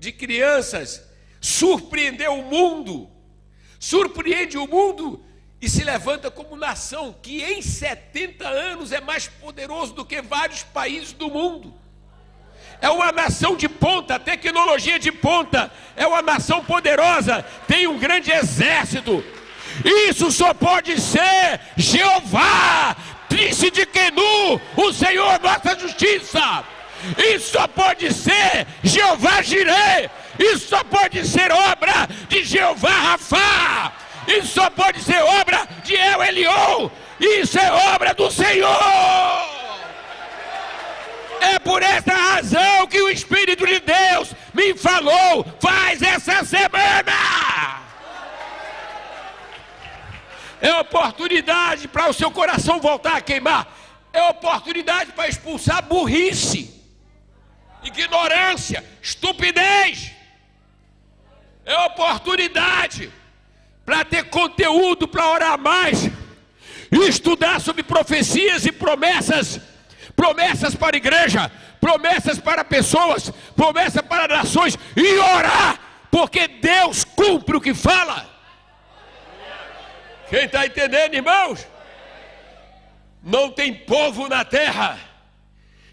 de crianças, surpreendeu o mundo, surpreende o mundo e se levanta como nação que em 70 anos é mais poderoso do que vários países do mundo. É uma nação de ponta, tecnologia de ponta, é uma nação poderosa, tem um grande exército. Isso só pode ser Jeová, Tríce de Quenu, o Senhor nossa justiça. Isso só pode ser Jeová Jireh. Isso só pode ser obra de Jeová Rafá. Isso só pode ser obra de El Elyon. Isso é obra do Senhor. É por essa razão que o Espírito de Deus me falou: faz essa semana. É oportunidade para o seu coração voltar a queimar. É oportunidade para expulsar burrice, ignorância, estupidez. É oportunidade para ter conteúdo para orar mais, estudar sobre profecias e promessas, promessas para a igreja, promessas para pessoas, promessas para nações, e orar, porque Deus cumpre o que fala. Quem está entendendo, irmãos? Não tem povo na terra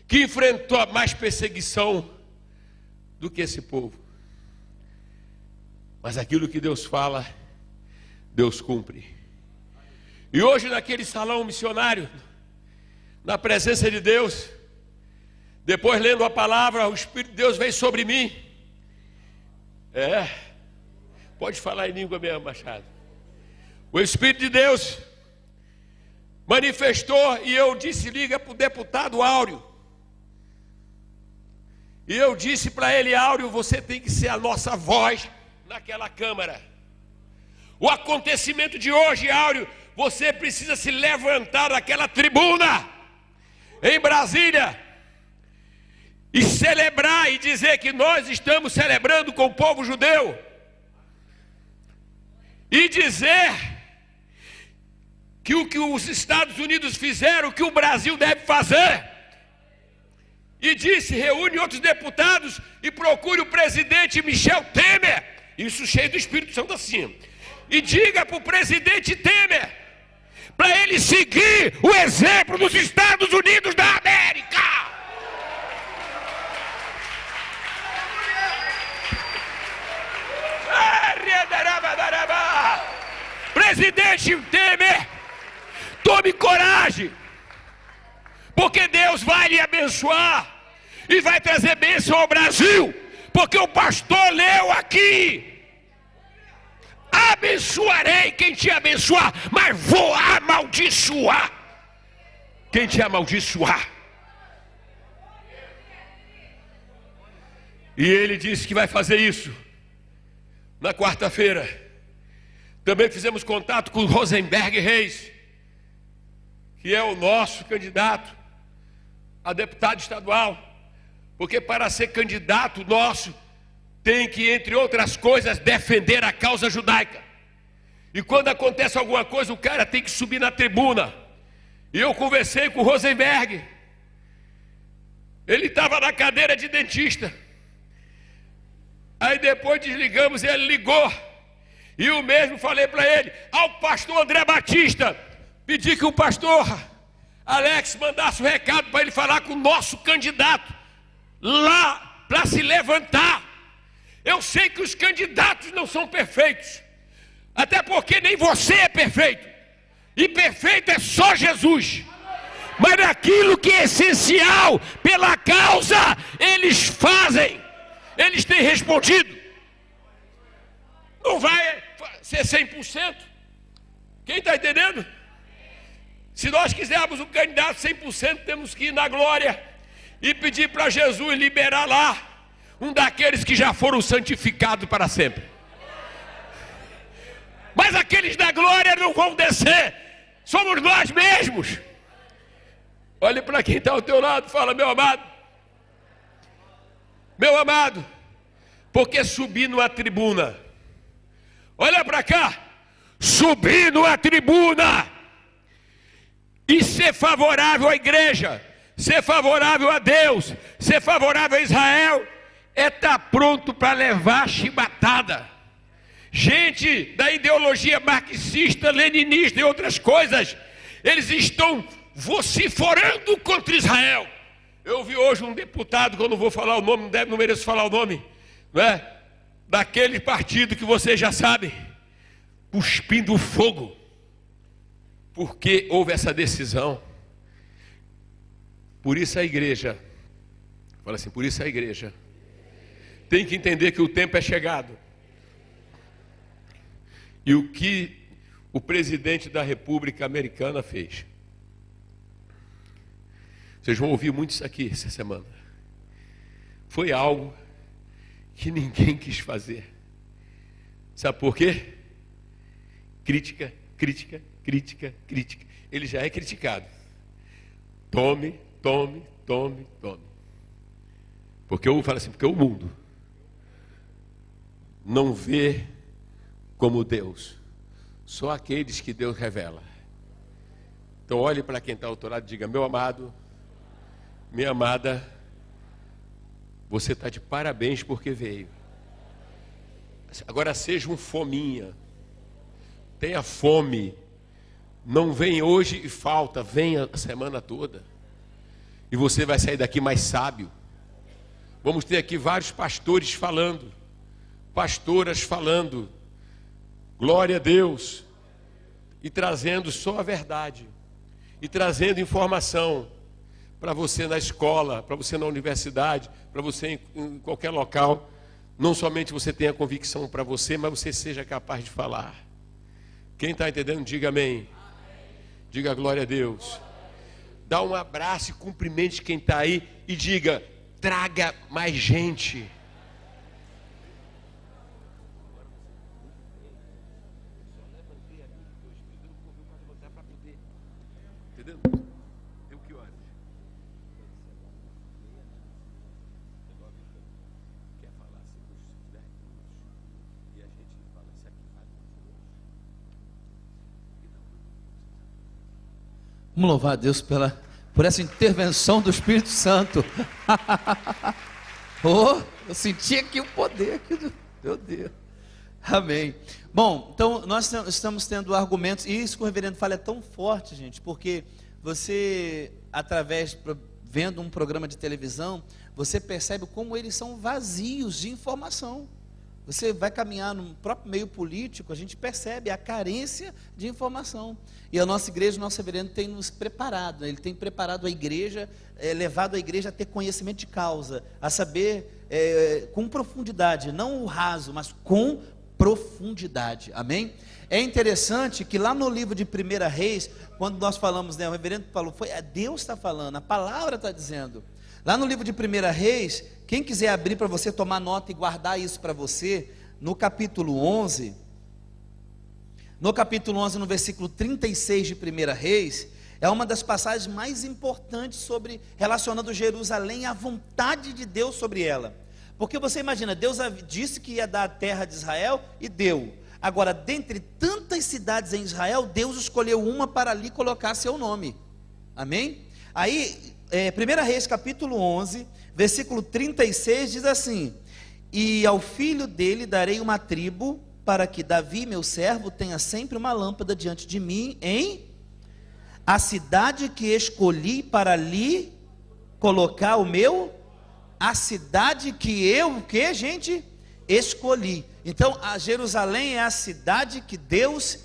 que enfrentou mais perseguição do que esse povo. Mas aquilo que Deus fala, Deus cumpre. E hoje naquele salão missionário, na presença de Deus, depois lendo a palavra, o Espírito de Deus veio sobre mim. Pode falar em língua mesmo, Machado. O Espírito de Deus manifestou e eu disse: liga para o deputado Áureo. E eu disse para ele: Áureo, você tem que ser a nossa voz naquela Câmara. O acontecimento de hoje, Áureo, você precisa se levantar daquela tribuna em Brasília e celebrar e dizer que nós estamos celebrando com o povo judeu, e dizer que o que os Estados Unidos fizeram, o que o Brasil deve fazer. E disse: reúne outros deputados e procure o presidente Michel Temer, isso cheio do Espírito Santo assim, e diga para o presidente Temer para ele seguir o exemplo dos Estados Unidos da América. Presidente Temer, tome coragem, porque Deus vai lhe abençoar e vai trazer bênção ao Brasil, porque o pastor leu aqui: abençoarei quem te abençoar, mas vou amaldiçoar quem te amaldiçoar. E ele disse que vai fazer isso na quarta-feira. Também fizemos contato com Rosenberg Reis, que é o nosso candidato a deputado estadual, porque para ser candidato nosso, tem que, entre outras coisas, defender a causa judaica. E quando acontece alguma coisa, o cara tem que subir na tribuna. E eu conversei com o Rosenberg. Ele estava na cadeira de dentista. Aí depois desligamos e ele ligou. E eu mesmo falei para ele, ao pastor André Batista, pedi que o pastor Alex mandasse um recado para ele falar com o nosso candidato lá para se levantar. Eu sei que os candidatos não são perfeitos, até porque nem você é perfeito, e perfeito é só Jesus. Mas naquilo que é essencial pela causa, eles fazem, eles têm respondido. Não vai ser 100%. Quem está entendendo? Se nós quisermos um candidato 100%, temos que ir na glória e pedir para Jesus liberar lá um daqueles que já foram santificados para sempre. Mas aqueles da glória não vão descer, somos nós mesmos. Olhe para quem está ao teu lado e fala, meu amado, porque subir numa tribuna, olha para cá, subir numa tribuna e ser favorável à igreja, ser favorável a Deus, ser favorável a Israel, é estar pronto para levar chibatada. Gente da ideologia marxista, leninista e outras coisas, eles estão vociferando contra Israel. Eu vi hoje um deputado, que eu não vou falar o nome, não mereço falar o nome, não é? Daquele partido que vocês já sabem, cuspindo fogo, porque houve essa decisão. Por isso a igreja, fala assim, por isso a igreja tem que entender que o tempo é chegado. E o que o presidente da República Americana fez? Vocês vão ouvir muito isso aqui essa semana. Foi algo que ninguém quis fazer. Sabe por quê? Crítica, crítica, crítica, crítica. Ele já é criticado. Tome, tome, tome, tome. Porque eu falo assim, porque o mundo não vê como Deus, só aqueles que Deus revela. Então olhe para quem está ao teu lado e diga, meu amado, minha amada, você está de parabéns porque veio. Agora seja um fominha, tenha fome, não vem hoje e falta, venha a semana toda, e você vai sair daqui mais sábio. Vamos ter aqui vários pastores falando, pastoras falando, glória a Deus, e trazendo só a verdade, e trazendo informação para você na escola, para você na universidade, para você em qualquer local. Não somente você tenha convicção para você, mas você seja capaz de falar. Quem está entendendo, diga amém. Diga glória a Deus. Dá um abraço e cumprimente quem está aí e diga, traga mais gente. Vamos louvar a Deus por essa intervenção do Espírito Santo. Oh, eu senti aqui o poder aqui do meu Deus. Amém. Bom, então nós estamos tendo argumentos, e isso que o reverendo fala é tão forte, gente, porque você, vendo um programa de televisão, você percebe como eles são vazios de informação. Você vai caminhar no próprio meio político, a gente percebe a carência de informação. E a nossa igreja, o nosso reverendo tem nos preparado, né? Ele tem preparado a igreja, levado a igreja a ter conhecimento de causa, a saber com profundidade, não o raso, mas com profundidade, amém? É interessante que lá no livro de 1 Reis, quando nós falamos, né, o reverendo falou, Deus está falando, a palavra está dizendo. Lá no livro de 1 Reis, quem quiser abrir para você tomar nota e guardar isso para você, no capítulo 11, no versículo 36 de 1 Reis, É uma das passagens mais importantes relacionando Jerusalém à vontade de Deus sobre ela. Porque você imagina, Deus disse que ia dar a terra de Israel e deu. Agora, dentre tantas cidades em Israel, Deus escolheu uma para ali colocar seu nome. Amém? Aí, 1 Reis capítulo 11, versículo 36 diz assim: e ao filho dele darei uma tribo, para que Davi, meu servo, tenha sempre uma lâmpada diante de mim em a cidade que escolhi para ali colocar o meu, a cidade que eu, o que, gente? Escolhi. Então, a Jerusalém é a cidade que Deus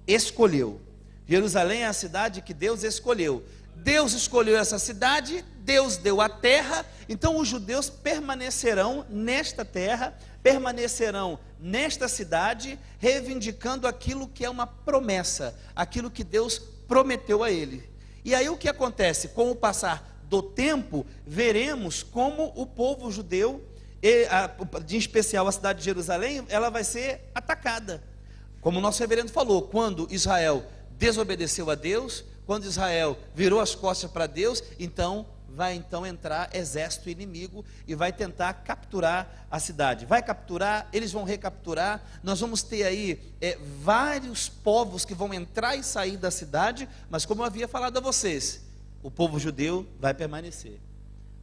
escolheu. Jerusalém é a cidade que Deus escolheu. Deus escolheu essa cidade, Deus deu a terra, então os judeus permanecerão nesta terra, permanecerão nesta cidade, reivindicando aquilo que é uma promessa, aquilo que Deus prometeu a ele. E aí o que acontece? Com o passar do tempo, veremos como o povo judeu, em especial a cidade de Jerusalém, ela vai ser atacada. Como o nosso reverendo falou, quando Israel desobedeceu a Deus, quando Israel virou as costas para Deus, vai entrar exército inimigo e vai tentar capturar a cidade. Vai capturar, eles vão recapturar. Nós vamos ter aí vários povos que vão entrar e sair da cidade, mas como eu havia falado a vocês, o povo judeu vai permanecer,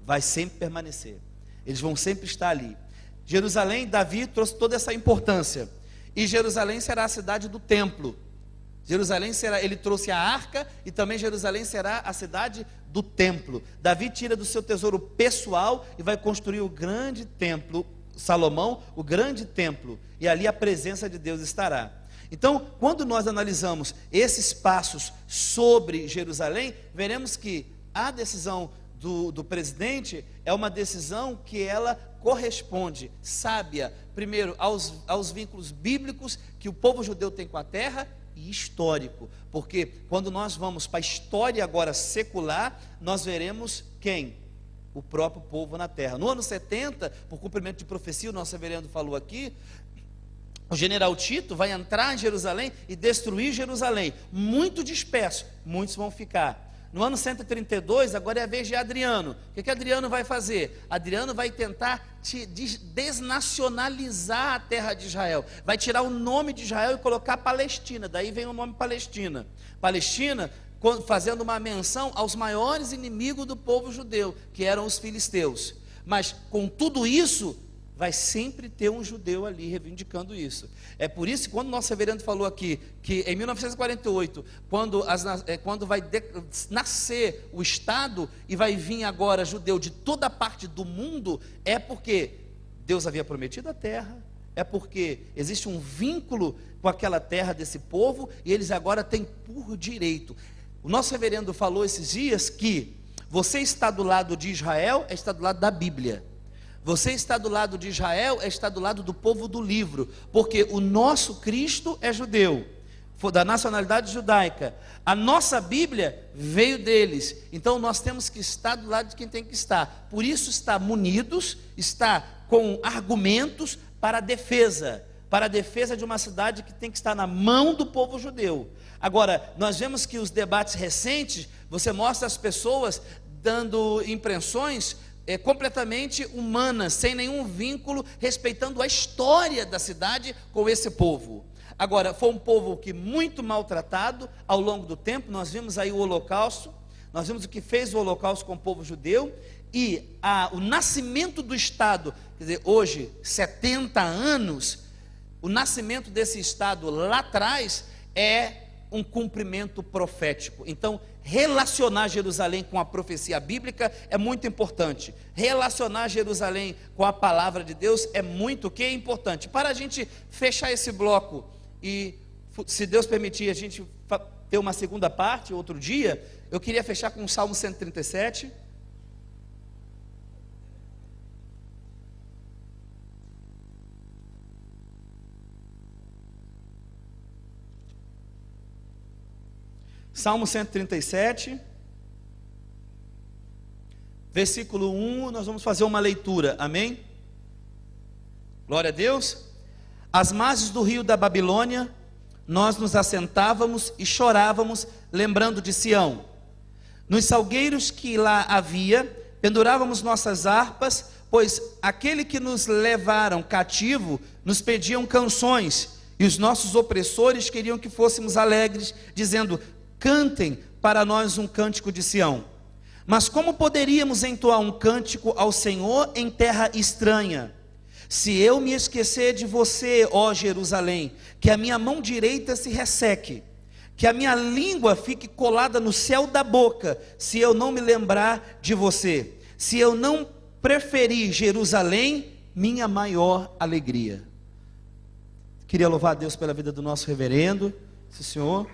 vai sempre permanecer. Eles vão sempre estar ali. Jerusalém, Davi trouxe toda essa importância, e Jerusalém será a cidade do templo. Jerusalém será, ele trouxe a arca, e também Jerusalém será a cidade do templo. Davi tira do seu tesouro pessoal e vai construir o grande templo, Salomão, o grande templo, e ali a presença de Deus estará. Então, quando nós analisamos esses passos sobre Jerusalém, veremos que a decisão do presidente é uma decisão que ela corresponde, sábia, primeiro aos vínculos bíblicos que o povo judeu tem com a terra, e histórico, porque quando nós vamos para a história agora secular, nós veremos quem? O próprio povo na terra. No ano 70, por cumprimento de profecia, o nosso reverendo falou aqui, o general Tito vai entrar em Jerusalém e destruir Jerusalém, muito disperso, muitos vão ficar. No ano 132, agora é a vez de Adriano. O que Adriano vai fazer? Adriano vai tentar desnacionalizar a terra de Israel. Vai tirar o nome de Israel e colocar Palestina. Daí vem o nome Palestina. Palestina, fazendo uma menção aos maiores inimigos do povo judeu, que eram os filisteus. Mas com tudo isso, vai sempre ter um judeu ali reivindicando isso. É por isso que quando o nosso reverendo falou aqui, que em 1948, quando vai nascer o Estado, e vai vir agora judeu de toda parte do mundo, é porque Deus havia prometido a terra, é porque existe um vínculo com aquela terra desse povo, e eles agora têm por direito. O nosso reverendo falou esses dias que você está do lado de Israel, está do lado da Bíblia. Você está do lado de Israel, está do lado do povo do livro, porque o nosso Cristo é judeu, da nacionalidade judaica. A nossa Bíblia veio deles, então nós temos que estar do lado de quem tem que estar. Por isso está munidos, está com argumentos para a defesa de uma cidade que tem que estar na mão do povo judeu. Agora, nós vemos que os debates recentes, você mostra as pessoas dando impressões completamente humanas, sem nenhum vínculo, respeitando a história da cidade com esse povo. Agora, foi um povo que muito maltratado ao longo do tempo. Nós vimos aí o Holocausto, nós vimos o que fez o Holocausto com o povo judeu, e o nascimento do Estado, quer dizer, hoje, 70 anos, o nascimento desse Estado lá atrás é um cumprimento profético. Então, relacionar Jerusalém com a profecia bíblica é muito importante. Relacionar Jerusalém com a palavra de Deus é muito importante. Para a gente fechar esse bloco e, se Deus permitir, a gente ter uma segunda parte, outro dia, eu queria fechar com o Salmo 137. Salmo 137, versículo 1, nós vamos fazer uma leitura, amém? Glória a Deus. Às margens do rio da Babilônia, nós nos assentávamos e chorávamos, lembrando de Sião. Nos salgueiros que lá havia, pendurávamos nossas harpas, pois aquele que nos levaram cativo nos pediam canções, e os nossos opressores queriam que fôssemos alegres, dizendo: cantem para nós um cântico de Sião. Mas como poderíamos entoar um cântico ao Senhor em terra estranha? Se eu me esquecer de você, ó Jerusalém, que a minha mão direita se resseque, que a minha língua fique colada no céu da boca, se eu não me lembrar de você, se eu não preferir Jerusalém, minha maior alegria. Queria louvar a Deus pela vida do nosso reverendo, esse senhor.